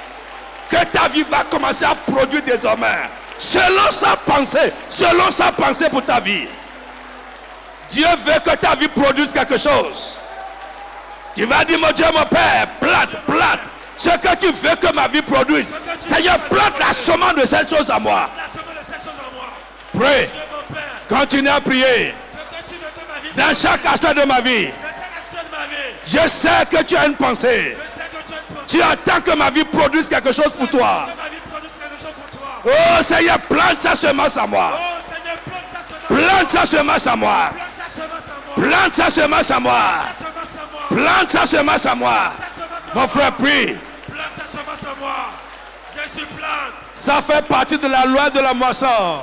Que ta vie va commencer à produire désormais. Selon sa pensée pour ta vie. Dieu veut que ta vie produise quelque chose. Tu vas dire, mon Dieu, mon Père, plante. Ce que tu veux que ma vie produise. Seigneur, plante la semence de cette chose en moi. La semence de cette chose en moi. Pray. Dieu, mon Père. Continue à prier. Ce que tu veux que ma vie Dans chaque aspect de ma vie. Dans chaque aspect de ma vie. Je sais que tu as une pensée. Je sais que tu as une pensée. Tu attends que ma vie produise quelque chose pour toi. Que ma vie produise quelque chose pour toi. Oh Seigneur, plante sa semence en moi. Oh Seigneur, plante sa semence. Plante sa semence en moi. Plante sa semence en moi. Plante sa semence en moi. Plante sa semence en moi. Mon frère, prie. Plante sa semence en moi. Jésus plante. Ça fait partie de la loi de la moisson.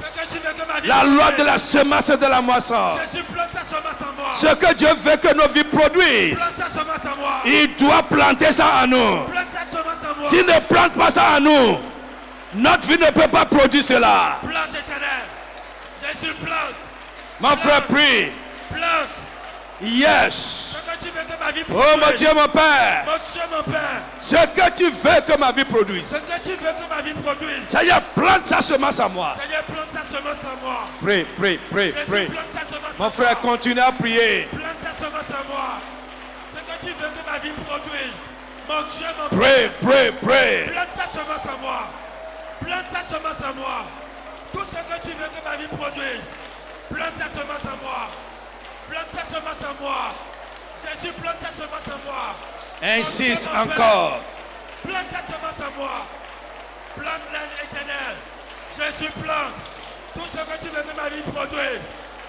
Ce que tu veux que ma vie La loi produise. de la semence et de la moisson. Jésus plante sa semence en moi. Ce que Dieu veut que nos vies Plante produisent, sa semence en moi. il doit planter ça en nous. Plante sa semence en moi. S'il ne plante pas ça en nous, notre vie ne peut pas produire cela. Plante éternelle. Jésus plante. Mon frère, prie. Plante. Yes. Ce que tu veux que ma vie Oh produise. mon Dieu, mon Père. Mon Dieu, mon Père. Ce que tu veux que ma vie Ce produise. que tu veux que ma vie produise. Seigneur, plante sa semence en moi. Seigneur, plante sa semence en moi. Prie. Jésus, plante sa semence Mon en frère, moi. continue à prier. Plante sa semence en moi. Ce que tu veux que ma vie produise. Mon Dieu, mon Père. Pray. Plante sa semence en moi. Plante sa semence en moi. Tout ce que tu veux que ma vie produise. Plante sa semence en moi. Plante sa semence en moi. Jésus, plante sa semence en moi. Insiste Mon Dieu, mon Père. encore. Plante sa semence en moi. Plante-la éternelle. Jésus, plante. Tout ce que tu veux que ma vie produise.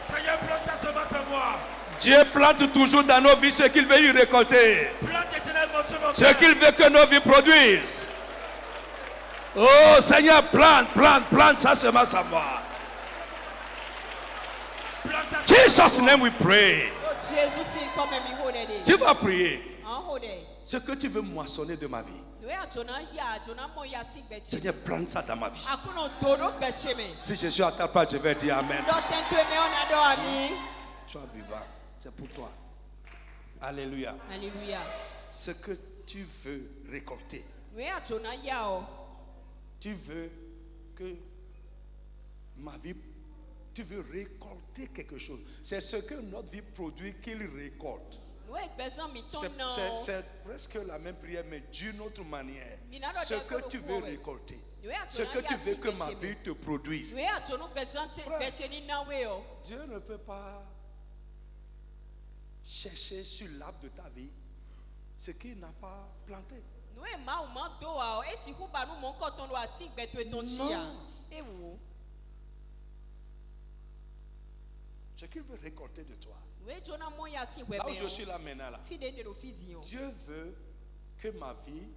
Seigneur, plante sa semence en moi. Dieu plante toujours dans nos vies ce qu'il veut y récolter. Plante éternelle, mon Dieu, mon Ce Père. qu'il veut que nos vies produisent. Oh Seigneur, plante sa semence en moi. Plante sa semence Jesus' en moi. name we pray. Oh, Jésus, c'est comme un miro de Tu vas prier. Hode. Ce que tu veux moissonner de ma vie. Nous ya jona ya jona mo ya si bechi. Seigneur, plante ça dans ma vie. Akuno toro bechi me. Si je suis à ta part, je vais dire Amen. Do tento me ona do ami. Sois vivant. C'est pour toi. Alléluia. Alléluia. Ce que tu veux récolter. Nous ya jona ya o. Tu veux que ma vie, tu veux récolter quelque chose. C'est ce que notre vie produit qu'il récolte. Nous expezan mi ton C'est non. c'est presque la même prière, mais d'une autre manière. Ce que tu veux récolter. Ce que tu veux que ma vie te produise. Nous ya jona expezan bechi ni na we o. Dieu ne peut pas chercher sur l'arbre de ta vie ce qu'il n'a pas planté. Nous e ma o ma do a o esi hu ba nu mo ko ton do ati gbeto e ton chia. E wo. Ce qu'il veut récolter de toi. Nous e jona mo ya si we Là où me. je suis là maintenant, là, Fi de ne do fi di o. Dieu veut que ma vie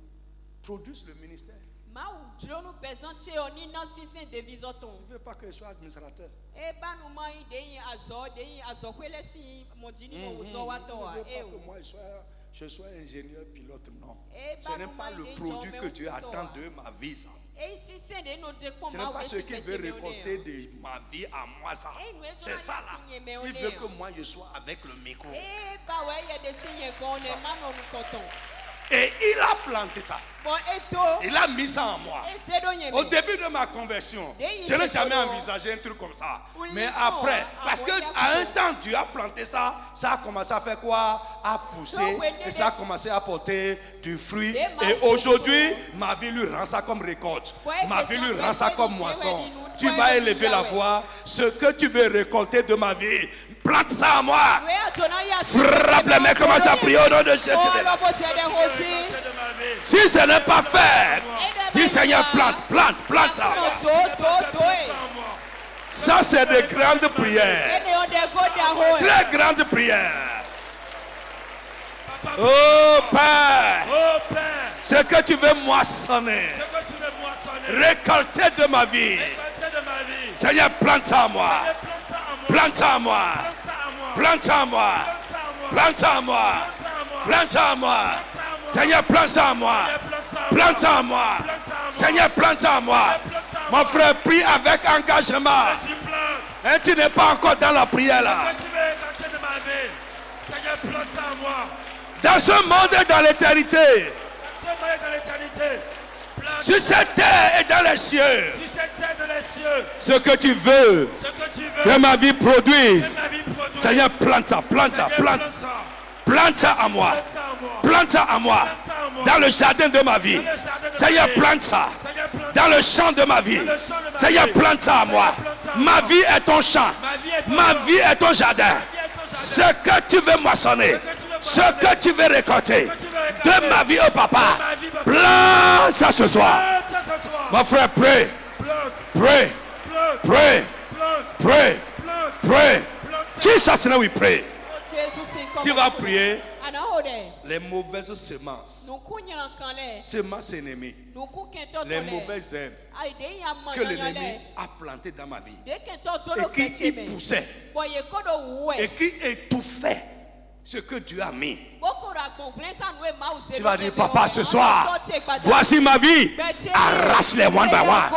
produise le ministère. Ma o jonu expezan che o ni na sinsin de visoton. Il ne veut pas que je sois administrateur. E ba nu ma yi de yin azo kwele si mo jini mo so wa to Il a. ne veut E pas que wo. moi je sois ingénieur pilote, non. Eh, Ce n'est pas le produit que Dieu attend de ma vie, ça. E si se de no de kon Ce ma n'est pas we ce si qu'il bechi veut me o récolter ne. de ma vie à moi, ça. C'est ça, là. Il veut que moi je sois avec le micro. E ba we ye de se yen kon ne ma no nu koton. Et il a planté ça. Bon e to Il a mis ça en moi. e se do yen Au me. début de ma conversion, je n'ai jamais envisagé un truc comme ça. Mais après, parce qu'à un temps, tu as planté ça, ça a commencé à faire quoi? À pousser et ça a commencé à porter du fruit. Et aujourd'hui, ma vie lui rend ça comme récolte. Ma vie lui rend ça comme moisson. Tu vas élever la voix. Ce que tu veux récolter de ma vie, plante ça en moi. We a jona ya si. Frappe les mains, commence à prier au nom de Jésus. Oh lo bo je de hoji. de ma vie. Si ce n'est pas fait, dis Seigneur, plante ça. To e. En moi. Ça, c'est de grandes prières. E ne on de go da ho. Très grandes prières. Papa, Oh Père, oh Père, ce que tu veux moissonner, ce que tu veux moissonner, récolter de ma vie, récolter de ma vie. Seigneur, plante ça en moi. Seigneur, plante ça en moi. Plante ça en moi. Plante ça en moi. Plante ça en moi. Plante ça en moi. Plante ça en moi. Plante ça en moi. Plante ça en moi. Seigneur, plante ça en moi. Plante ça en moi. Plante ça en moi. Seigneur, plante ça en moi. Seigneur, plante ça en Mon moi. frère, prie avec engagement. Jésus, plante. Et tu n'es pas encore dans la prière là. Que tu veux écarter de ma vie. Seigneur, plante ça en moi. Dans ce monde et dans l'éternité. Ce moyen dans l'éternité. Plante Sur cette terre et dans les cieux. sur cette terre de les cieux. Ce que tu veux Ce que tu veux. que ma vie produise. Que ma vie produise. Seigneur, plante ça, plante ça, Seigneur, plante. Plante ça en moi. Plante ça en moi. Plante ça en moi. Plante ça en moi. Dans le jardin de ma vie. Dans le jardin de ma Seigneur, vie. plante ça. Seigneur, plante Dans le champ de ma vie. Dans le champ de ma Seigneur, vie. plante ça en Seigneur, moi. plante ça en Ma moi. vie est ton champ. Ma vie est ton Ma champ. vie est ton jardin. Ma vie est ton Ce jardin. que tu veux moissonner. Ce que tu veux récolter. De ma vie au papa. Ma vie, papa. Plante ça ce soir. Plante ça ce soir. Mon frère, pray. Plante. Pray. Plante. Pray. Plante. Pray. Plante. Pray. Plante ça. Jesus name we pray. Jésus, Tu vas prier Anaode. les mauvaises semences. Nous cougnons quand les. Semences ennemies. Nous cougnons Les mauvaises herbes que l'ennemi a plantées dans ma vie. Et qui y poussait. Et qui étouffait ce que Dieu a mis. Tu vas dire, papa, ce soir, voici ma vie. Arrache-les one by one.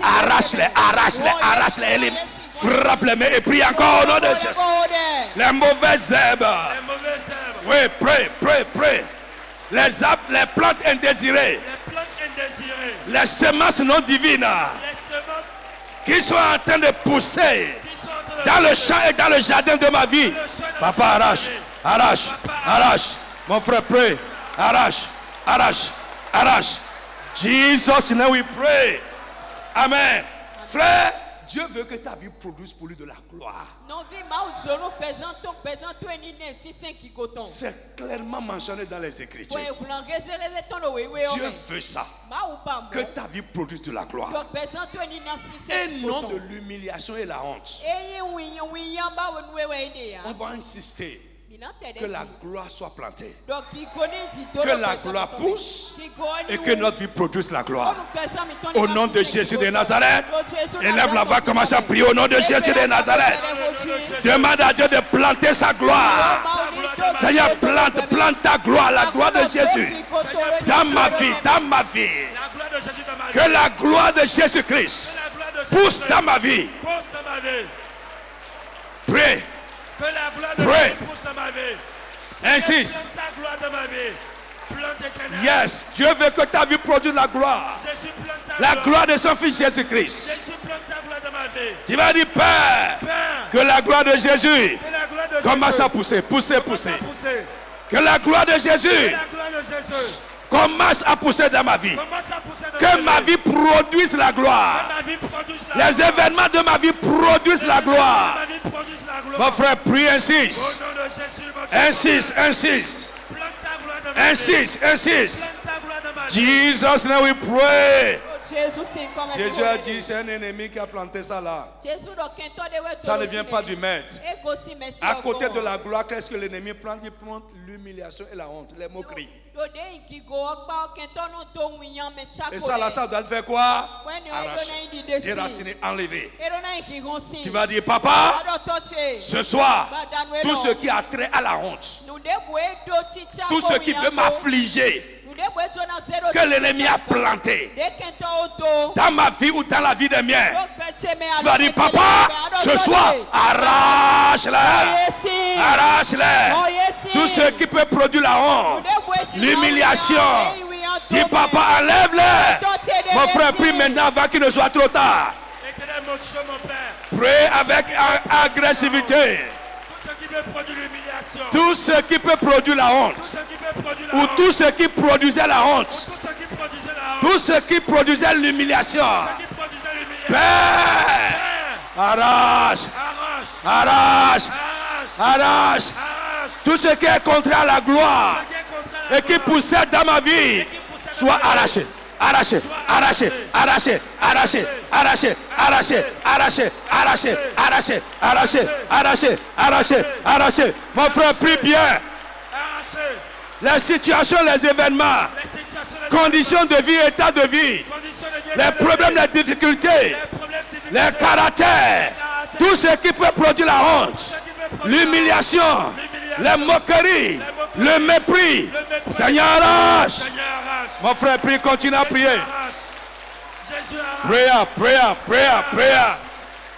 Arrache-les, arrache-les, arrache-les. Élim. Frappe-les mains et prie encore au nom de Jésus. Les mauvaises herbes. Les mauvaises herbes. Oui, pray, pray, pray. Les arbres, les plantes indésirées. Les plantes indésirées. Les semences non divines. Les semences Qui sont en train de pousser qui sont en train de dans le champ et dans le jardin de ma vie. Papa, arrache, arrache, arrache. Mon frère, pray. Arrache, arrache, arrache. Jesus, now we pray. Amen. Frère, Dieu veut que ta vie produise pour lui de la gloire. C'est clairement mentionné dans les Écritures. Dieu veut ça. Que ta vie produise de la gloire. Et non de l'humiliation et la honte. On va insister que la gloire soit plantée. Que la gloire pousse et que notre vie produise la gloire. Au nom de Jésus de Nazareth, élève la voix, commence à prier au nom de Jésus de Nazareth. Demande à Dieu de planter sa gloire. Seigneur, plante ta gloire, la gloire de Jésus. Dans ma vie, dans ma vie. La gloire de Jésus dans ma vie. Que la gloire de Jésus-Christ La gloire de pousse Jésus dans ma vie. pousse dans ma vie. Prie, Que la gloire de Pray. Jésus pousse dans ma vie. insiste. Plante ta gloire dans ma vie. Plante Éternel. Yes, Dieu veut que ta vie produise la gloire. Jésus, plante ta La gloire de son Fils Jésus-Christ. Jésus, plante ta gloire dans ma vie. Tu vas dire, Père, Père, que la gloire de Jésus que la gloire de commence Jésus à pousser, pousser, commence à pousser. pousser. Que la gloire de Que Jésus la gloire de Jésus commence à pousser dans ma vie. commence à pousser dans Que ma vie produise la gloire. Que ma vie produise la Les gloire. événements de ma vie produisent la gloire. Que ma vie produise la gloire. Mon frère, prie, Au insiste. nom de Jésus, mon Dieu. Insiste, insiste. Plante ta gloire dans ma vie. Insiste, insiste. Plante ta gloire dans ma vie. Jesus, now we pray. Jésus Jésus a dit, c'est un ennemi qui a planté ça là. Ça ne vient pas du maître. À côté de la gloire, qu'est-ce que l'ennemi prend? Il prend l'humiliation et la honte, les moqueries. Et ça là, ça doit faire quoi? Arracher, déraciner, enlever. Tu vas dire, papa, ce soir, tout ce qui a trait à la honte, tout ce qui veut m'affliger, que l'ennemi a planté dans ma vie ou dans la vie des miens, tu vas dire, papa, ce soir, arrache-les, arrache-les. Tout ce qui peut produire la honte, l'humiliation, dis, papa, enlève-les. Mon frère, prie maintenant avant qu'il ne soit trop tard. Éternel, mon Dieu, mon Père. Prie avec agressivité. Tout ce qui peut produire l'humiliation. Tout ce qui peut produire la honte, Tout ce qui peut produire la ou honte. tout ce qui produisait la honte, Tout ce qui produisait la honte. tout ce qui produisait l'humiliation. Tout ce qui produisait l'humiliation. Père, Père, arrache, arrache, arrache, arrache, arrache. arrache. Tout ce qui est contre à la gloire Ce qui est contre la et qui gloire. poussait dans ma vie, soit arraché, arraché, arraché, arraché, arraché, arraché, arraché, arraché, arraché, arraché, arraché, arraché, arraché, arraché. Mon frère, prie bien. Arraché. Les situations, les événements, Les situations, les conditions de vie, état de vie, conditions de vie, les problèmes, les difficultés, les problèmes difficiles, les caractères, tout ce qui peut produire la honte, l'humiliation, les moqueries, le mépris. Seigneur, arrache. Seigneur, arrache. Mon frère, prie, continue à prier. Arrache. Jésus arrache. Prayer, prayer, prayer, prayer.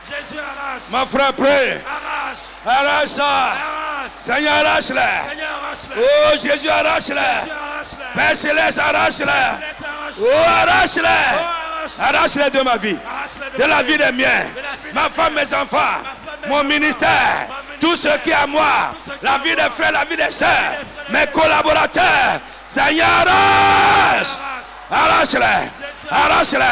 Jésus arrache. Mon frère, prie. Arrache. Arrache ça. Arrache. Seigneur, arrache-les. Seigneur, arrache-les. Oh, Jésus, arrache-les. Jésus, arrache-les. Père Céleste, arrache-les. Laisse arrache-les. Oh, arrache-les. Oh, arrache-les. Arrache-les de ma vie. Arrache-les De la vie des miens. Ma femme, mes enfants. Mon ministère. Tout ce qui est à moi. La vie des frères, la vie des sœurs. Mes collaborateurs. Seigneur, arrache. Arrache-les. Arrache-les.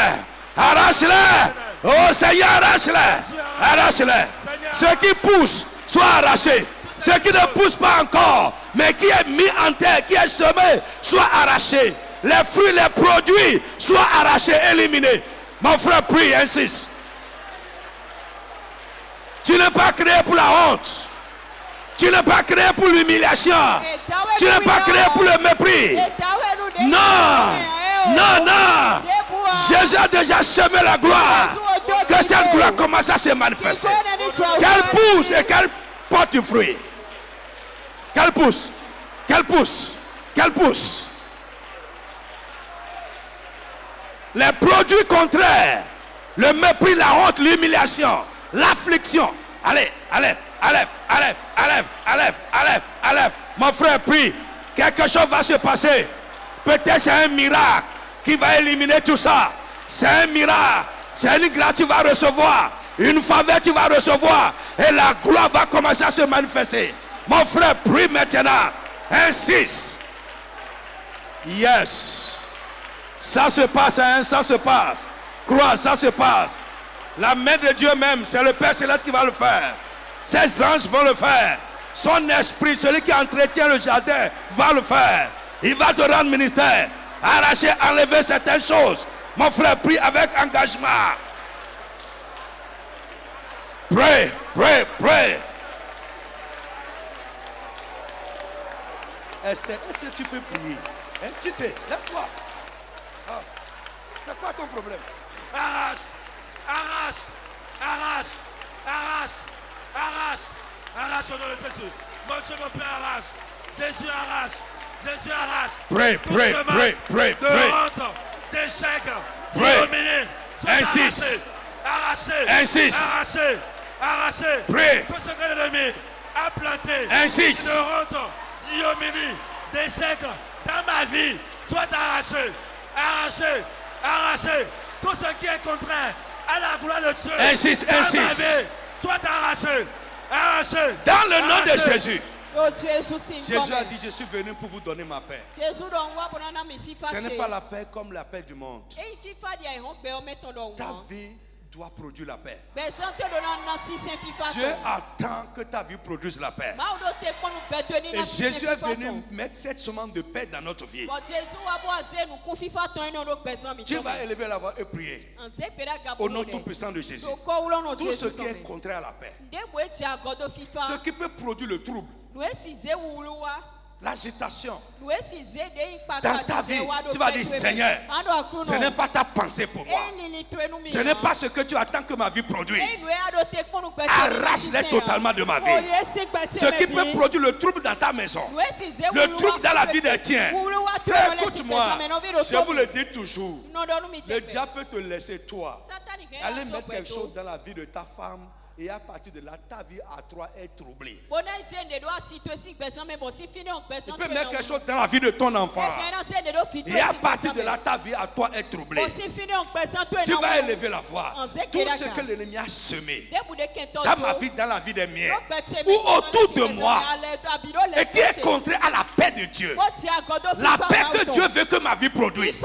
Arrache-les. Oh Seigneur, arrache-les. Arrache-les. Ce qui pousse, soit arraché. Ce qui ne pousse pas encore, mais qui est mis en terre, qui est semé, soit arraché. Les fruits, les produits, soient arrachés, éliminés. Mon frère, prie, insiste. Tu n'es pas créé pour la honte. Tu n'es pas créé pour l'humiliation. Tu n'es pas créé pour le mépris. Non. Non, non. Jésus a déjà semé la gloire. Que cette gloire commence à se manifester. Qu'elle pousse et qu'elle porte du fruit. Qu'elle pousse. Qu'elle pousse. Qu'elle pousse. Les produits contraires. Le mépris, la honte, l'humiliation, l'affliction. Allez, allez, allez, allez, allez, allez, allez, allez. Mon frère, prie. Quelque chose va se passer. Peut-être c'est un miracle qui va éliminer tout ça. C'est un miracle. C'est une grâce que tu vas recevoir. Une faveur que tu vas recevoir. Et la gloire va commencer à se manifester. Mon frère, prie maintenant. Insiste. Yes. Ça se passe, hein, ça se passe. Crois, ça se passe. La main de Dieu même, c'est le Père Céleste qui va le faire. Ses anges vont le faire. Son esprit, celui qui entretient le jardin, va le faire. Il va te rendre ministère. Arracher, enlever certaines choses. Mon frère, prie avec engagement. Pray, pray, pray. Esther, est-ce que tu peux prier? Hein? Tite, lève-toi. Ah. C'est quoi ton problème? Arrache, arrache, arrache, arrache, arrache, arrache au nom de Jésus. Mon Dieu, mon Père, arrache. Jésus arrache. Jésus arrache. Pray, pray, pray, pray, de pray. honte, d'échec, Pray. d'humilié. Insiste. Arraché. Insiste. Arraché. Arraché. Pray. Tout ce que l'ennemi a planté. Insiste. De honte, d'humilié, d'échec dans ma vie. Soit arraché. Arraché. Arraché. Tout ce qui est contraire à la gloire de Dieu. Insiste, dans ma insiste. vie, soit arraché. Arraché. Dans le nom de Arraché. Jésus. Jésus a dit, je suis venu pour vous donner ma paix. Ce n'est pas la paix comme la paix du monde. Ta vie doit produire la paix. Dieu attend que ta vie produise la paix. Et Jésus est venu mettre cette semence de paix dans notre vie. Tu vas élever la voix et prier au nom tout-puissant de Jésus. Tout ce qui est contraire à la paix, ce qui peut produire le trouble, l'agitation dans ta vie, tu vas dire Seigneur, ce n'est pas ta pensée pour moi, ce n'est pas ce que tu attends que ma vie produise. Arrache-les totalement de ma vie. Ce qui peut produire le trouble dans ta maison, le trouble dans la vie des tiens. Frère, écoute-moi, je vous le dis toujours, le diable peut te laisser toi aller mettre quelque chose dans la vie de ta femme. Et à partir de là, ta vie à toi est troublée. Il peut mettre quelque chose dans la vie de ton enfant. Et à partir de là, ta vie à toi est troublée. Tu vas élever la voix. Tout ce que l'ennemi a semé dans ma vie, dans la vie des miens, ou autour de moi, et qui est contraire à la paix de Dieu. La paix que Dieu veut que ma vie produise.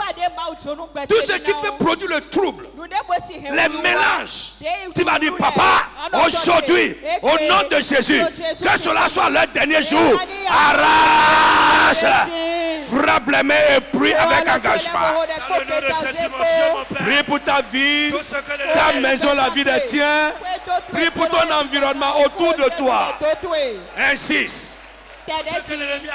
Tout ce qui peut produire le trouble, les mélanges. Tu vas dire, papa, aujourd'hui, au nom de Jésus, que cela soit le dernier jour. Arrache, frappe les mains et prie avec engagement. Dans le nom de Jésus, mon Dieu, mon Père. Prie pour ta vie, ta maison, la vie des tiens. Prie pour ton environnement autour de toi. Insiste.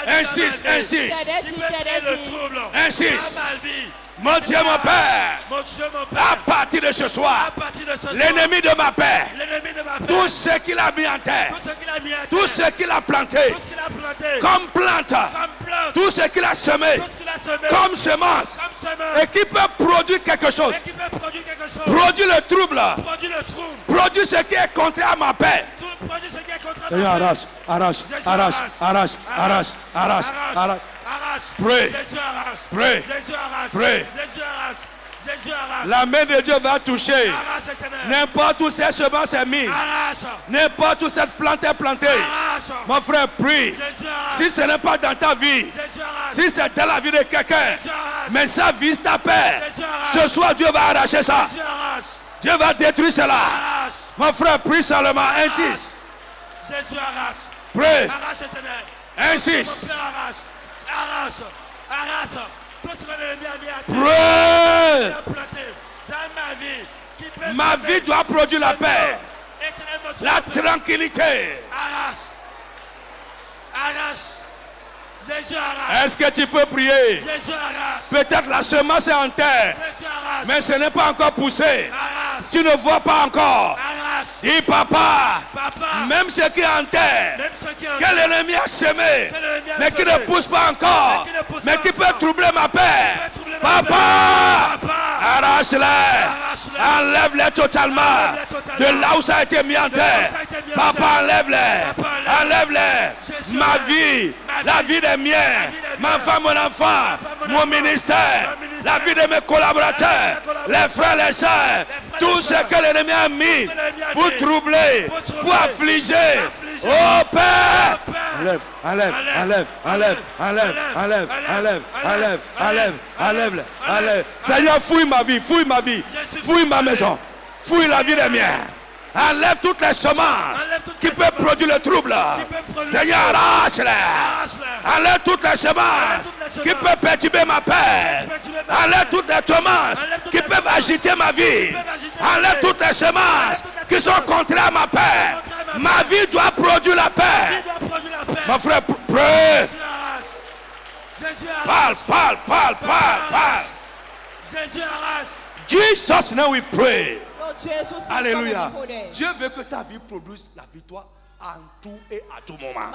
Insiste, insiste. Qui peut créer le trouble Insiste. dans ma vie, Mon Dieu, mon Père, Mon Dieu, mon à Père, partir de ce à soir, partir de ce soir, l'ennemi de ma paix, l'ennemi de ma paix, tout ce qu'il a mis en terre, tout ce qu'il a mis à tout terre, ce qu'il a planté, tout ce qu'il a planté, comme plante, comme plante, tout ce qu'il a semé, tout ce qu'il a semé, comme semence, comme semence, et qui peut produire quelque chose, et qui peut produire quelque chose, produit le trouble, produit le trouble, produit ce qui est contraire à ma paix. produit ce qui est contre Seigneur, ma paix. arrache, Jésus, arrache, arrache, arrache, arrache, arrache. Arrache. Pray. Jésus arrache. Pray. Jésus arrache. Pray. Jésus arrache. Jésus arrache. La main de Dieu va toucher Arrache, Seigneur. n'importe où cette semence est mise, Arrache. n'importe où cette plante est plantée. Arrache. Mon frère, prie. Jésus arrache. Si ce n'est pas dans ta vie, Jésus arrache. si c'est dans la vie de quelqu'un, Jésus arrache. mais ça vise ta paix, Jésus arrache. ce soir Dieu va arracher ça. Jésus arrache. Dieu va détruire cela. Arrache. Mon frère, prie seulement, insiste. Jésus arrache. Prie, Arrache, Seigneur. insiste. Mon frère arrache. Arrache. Arrache. Tout ce que l'ennemi a mis à terre. Prie. Il a planté dans ma vie. Qui peut Ma sauver vie doit produire la paix, éternellement sur la la paix. tranquillité. Arrache. Arrache. Jésus arrache. Est-ce que tu peux prier? Jésus arrache. Peut-être la semence est en terre, Jésus arrache. mais ce n'est pas encore poussé. Arrache. Tu ne vois pas encore. Arrache. Dis papa, Papa. même ce qui est en terre, Même ceux qui ont que l'ennemi a semé, Que l'ennemi a mais qui semé. ne pousse pas encore, Mais qui ne pousse mais pas qui peut encore. troubler ma paix. peut troubler ma Papa, paix. Papa. arrache-les, Arrache-les. enlève-les totalement Enlève-les totalement. de là où ça a été mis en terre. où ça a été mis en Papa, terre. enlève-les, Papa, enlève-les. enlève-les. Jésus, Ma enlève. vie, Ma la vie. vie des miens, vie des ma miens. femme, mon enfant, femme, mon mon enfant. ministère, Mon ministère. la vie de mes collaborateurs, La vie de mes collaborateurs. les frères, les sœurs, frères, tout les ce sœurs. que l'ennemi a mis l'ennemi a pour mis. troubler, Pour troubler. pour affliger. Affliger. Oh Père, Oh, Père. enlève, enlève, enlève, enlève, enlève, enlève, enlève, enlève, enlève, enlève, enlève. Seigneur, fouille ma vie, fouille ma maison, fouille la vie des miens. Enlève toutes les semences Enlève toutes qui les peuvent semences produire le trouble. qui peuvent produire le Seigneur, trouble. arrache-les. Arrache-les. Enlève toutes les semences toutes les qui semences peuvent perturber ma paix. perturber ma Enlève paix. toutes les semences Enlève toutes qui les peuvent semences agiter ma vie. peuvent agiter ma Enlève vie. toutes les semences Enlève toutes les qui sont semences contraires à ma paix. contraires à ma Ma vie doit produire la Il paix. doit produire la paix. Mon frère, prie. Jésus arrache. Jésus arrache. Parle. Jésus arrache. Jesus, now we pray. Lord Jesus, Alléluia. come on, Dieu veut que ta vie produise la victoire en tout et à tout moment.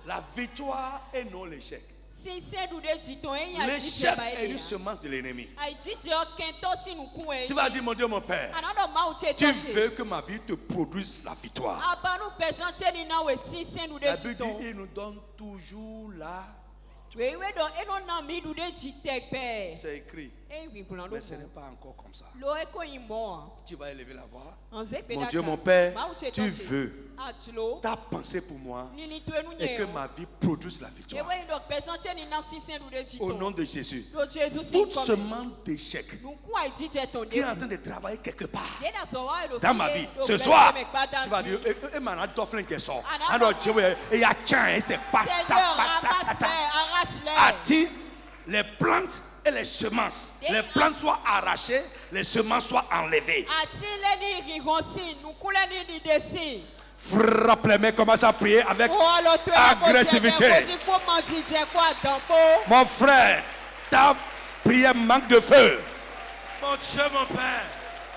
La victoire et non l'échec. L'échec est une semence de l'ennemi. Tu vas dire, mon Dieu, mon Père, tu veux que ma vie te produise la victoire. La Bible dit, il nous donne toujours la. C'est écrit. Mais ce n'est pas encore comme ça. Tu vas élever la voix. Mon Dieu, mon Père, tu veux ta pensée pour moi et que ma vie produise la victoire. Au nom de Jésus. Toute semence d'échec qui est en train de travailler quelque part dans ma vie, ce soir, tu vas dire, et maintenant, Doflin qui sort. Alors, Dieu, il y a tiens, c'est pas attire les plantes et les semences. Les plantes soient arrachées, les semences soient enlevées. Frappe les mains, commence à prier avec agressivité. Mon frère, ta prière manque de feu. Mon Dieu, mon Père,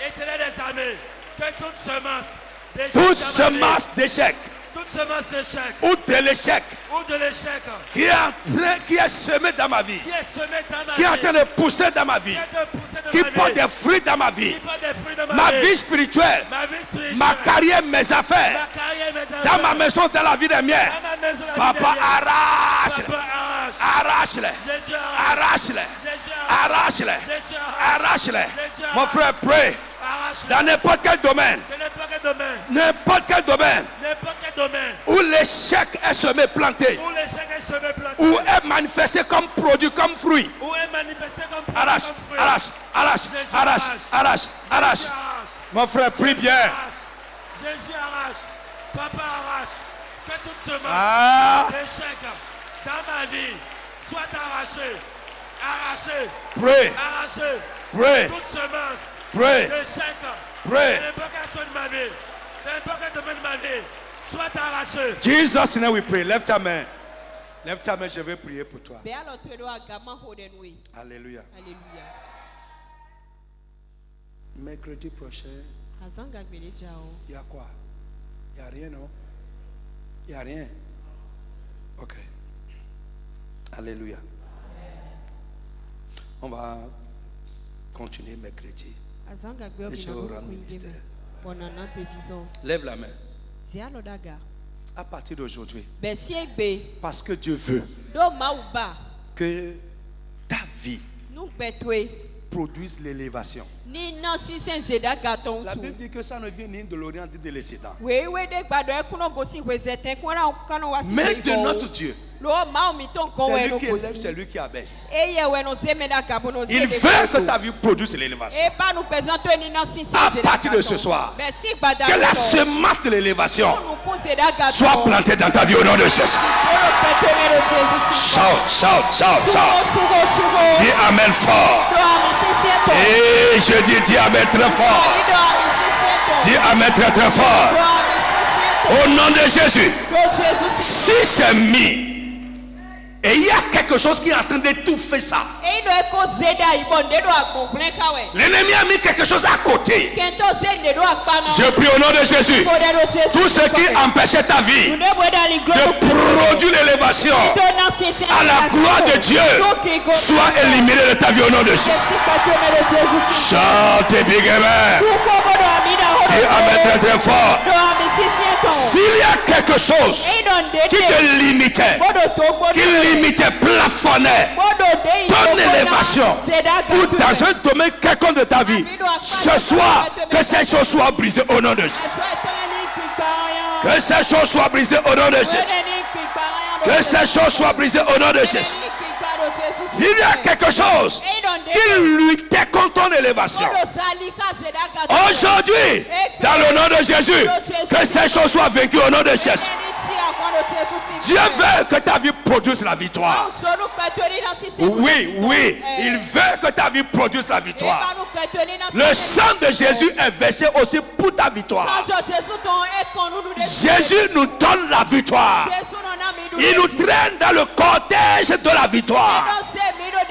Éternel des armées, que toute semence d'échec Toute dans ma vie, semence d'échec toute semence d'échec ou de l'échec ou de l'échec qui est semée dans ma vie, qui est semé dans ma qui est en vie, train de pousser dans ma vie, qui est de pousser dans qui ma porte vie, des fruits dans ma vie, qui porte des fruits dans ma vie spirituelle, ma vie spirituelle, ma carrière, mes affaires, ma carrière, mes affaires, dans ma maison, dans la vie des miens. dans ma maison, la vie Papa, des miens. arrache-les, Papa, arrache. arrache-les, Jésus arrache. arrache-les, Jésus arrache. arrache-les, Jésus arrache. arrache-les. Mon frère, prie Arrache. dans n'importe quel domaine, De n'importe quel domaine, n'importe quel domaine n'importe quel domaine, où l'échec est semé, planté, où l'échec est semé, planté, où est manifesté comme produit, comme fruit. où est manifesté comme produit, Arrache, comme fruit. arrache, arrache, Jésus arrache, arrache. arrache, arrache. Jésus arrache. Mon frère, prie bien. Arrache. Jésus arrache. Papa arrache. Que toute semence Ah, d'échec dans ma vie soit arrachée. Arrachée. pray, Arrachée. pray, Toute semence pray, d'échec pray. dans n'importe quel aspect de ma vie, dans n'importe quel domaine de ma vie, soit arrachée. Jesus, now we pray. Lève ta main. Lève ta main, je vais prier pour toi. Be alo to do agama ho den we. Alléluia. Hallelujah. Mercredi prochain, Azanga gbele jao. il y a quoi? Il n'y a rien, non? Il n'y a rien. Ok. Alléluia. On va continuer mercredi. Azanga gbe Et je obi vous na rends ko ministère. Bonana peviso. Lève la main. Zi alo daga. À partir d'aujourd'hui. Be si egbe Parce que Dieu veut do mau ba que ta vie nu gbetwe produise l'élévation. ni na sisen zedaga ton La tu. Bible dit que ça ne vient ni de l'Orient ni de l'Occident. We de gbado e kuno gosi wezeten kwara kanu wasi. Mais de notre Dieu. Lo mau mi ton kon C'est we lui no qui élève, gosi. c'est lui qui abaisse. Eye we no zemeda gabono Il veut que ta vie produise l'élévation. E ba nu présente ni na sisen À zedaga. partir de ce soir, Be si gbada. que la semence de l'élévation nu kun zedaga. soit plantée dans ta vie au nom de Jésus. Oro peteme de Jesus. Shout, shout, shout, shout. Sugo. Dis Amen fort. Do ami sisen to. Et je dis Amen très fort. Do ami sisen to. Dis Amen très très Do fort. ami sisen to. Au nom de Jésus. Do Jesus. Si c'est mis, et il y a quelque chose qui est en train d'étouffer ça. E do e ko zeda ibonde do agbongblen kawe. L'ennemi a mis quelque chose à côté. Kento zende do akpana. Je prie au nom de Jésus. Tout ce qui empêchait ta vie de produire l'élévation à la gloire de Dieu soit éliminé de ta vie au nom de Jésus. Chante Big Amen. Dis Amen très très fort. S'il y a quelque chose qui te limitait, plafonnait ton élévation ou dans un domaine quelconque de ta vie, ce soir, que ces choses soient brisées au nom de Jésus. Que ces choses soient brisées au nom de Jésus. Que ces choses soient brisées au nom de Jésus. S'il y a quelque chose qui luttait contre ton élévation, aujourd'hui, dans le nom de Jésus, que ces choses soient vaincues au nom de Jésus. Dieu veut que ta vie produise la victoire. Oui, oui, il veut que ta vie produise la victoire. Le sang de Jésus est versé aussi pour ta victoire. Jésus nous donne la victoire. Il nous traîne dans le cortège de la victoire.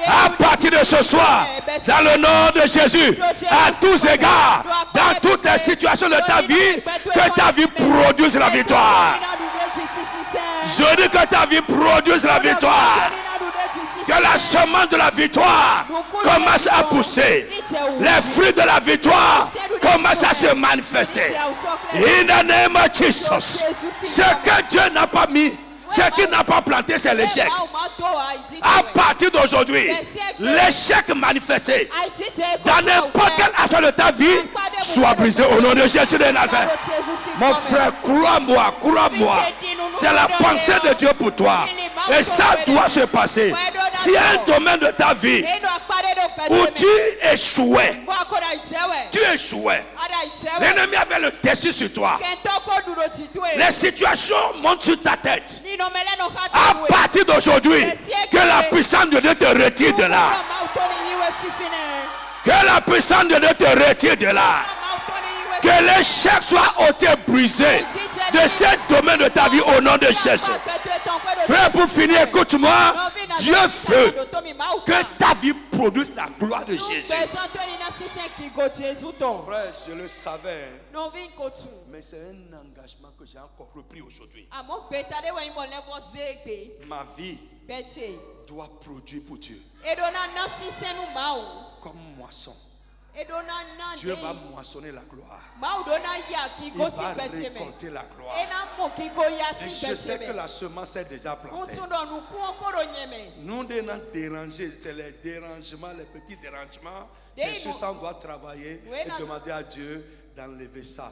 À partir de ce soir, dans le nom de Jésus, à tous égards, dans toutes les situations de ta vie, que ta vie produise la victoire. Je dis que ta vie produise la victoire. Que la semence de la victoire commence à pousser. Les fruits de la victoire commencent à se manifester. In the name of Jesus. Ce que Dieu n'a pas mis, ce qu'il n'a pas planté, c'est l'échec. À partir d'aujourd'hui, l'échec manifesté dans n'importe quel aspect de ta vie soit brisé au nom de Jésus de Nazareth. Mon frère, crois-moi, crois-moi. C'est la pensée de Dieu pour toi. Et ça doit se passer. Si un domaine de ta vie où tu échouais, l'ennemi avait le dessus sur toi. Les situations montent sur ta tête. À partir d'aujourd'hui, que la puissance de Dieu te retire de là. Que la puissance de Dieu te retire de là. Que l'échec soit ôté, brisé de ce domaine de ta vie au nom de Jésus. Frère, pour finir, écoute-moi. Dieu veut que ta vie produise la gloire de Jésus. Frère, je le savais. Mais c'est un engagement que j'ai encore repris aujourd'hui. Ma vie doit produire pour Dieu. Comme moisson. Dieu va moissonner la gloire. Il va récolter la gloire. Et je sais que la semence est déjà plantée. Nous devons déranger, c'est les dérangements, les petits dérangements. C'est sur ça qu'on doit travailler et demander à Dieu d'enlever ça.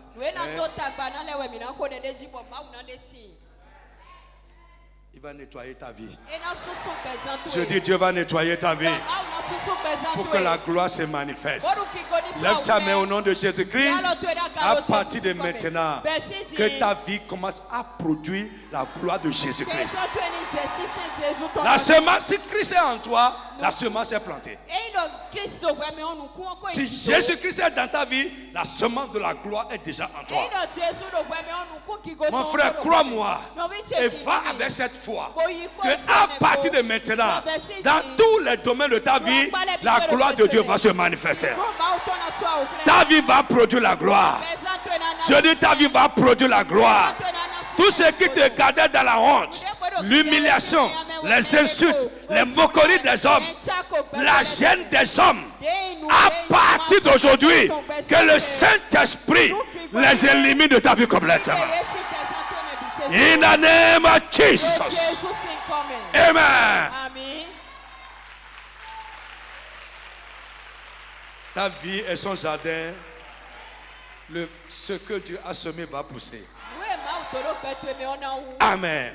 Il va nettoyer ta vie. Je dis Dieu va nettoyer ta vie pour que la gloire se manifeste. Lève ta main au nom de Jésus-Christ. À partir de maintenant, que ta vie commence à produire la gloire de Jésus-Christ. La semence, si Christ est en toi, la semence est plantée. Si Jésus-Christ est dans ta vie, la semence de la gloire est déjà en toi. Mon frère, crois-moi et va avec cette foi que à partir de maintenant, dans tous les domaines de ta vie, la gloire de Dieu va se manifester. Ta vie va produire la gloire. Je dis ta vie va produire la gloire. Tout ce qui te gardait dans la honte, l'humiliation, les insultes, les moqueries des hommes, la gêne des hommes, à partir d'aujourd'hui, que le Saint-Esprit les élimine de ta vie complètement. In the name of Jesus. Amen. Ta vie et son jardin, ce que Dieu a semé va pousser. Amen.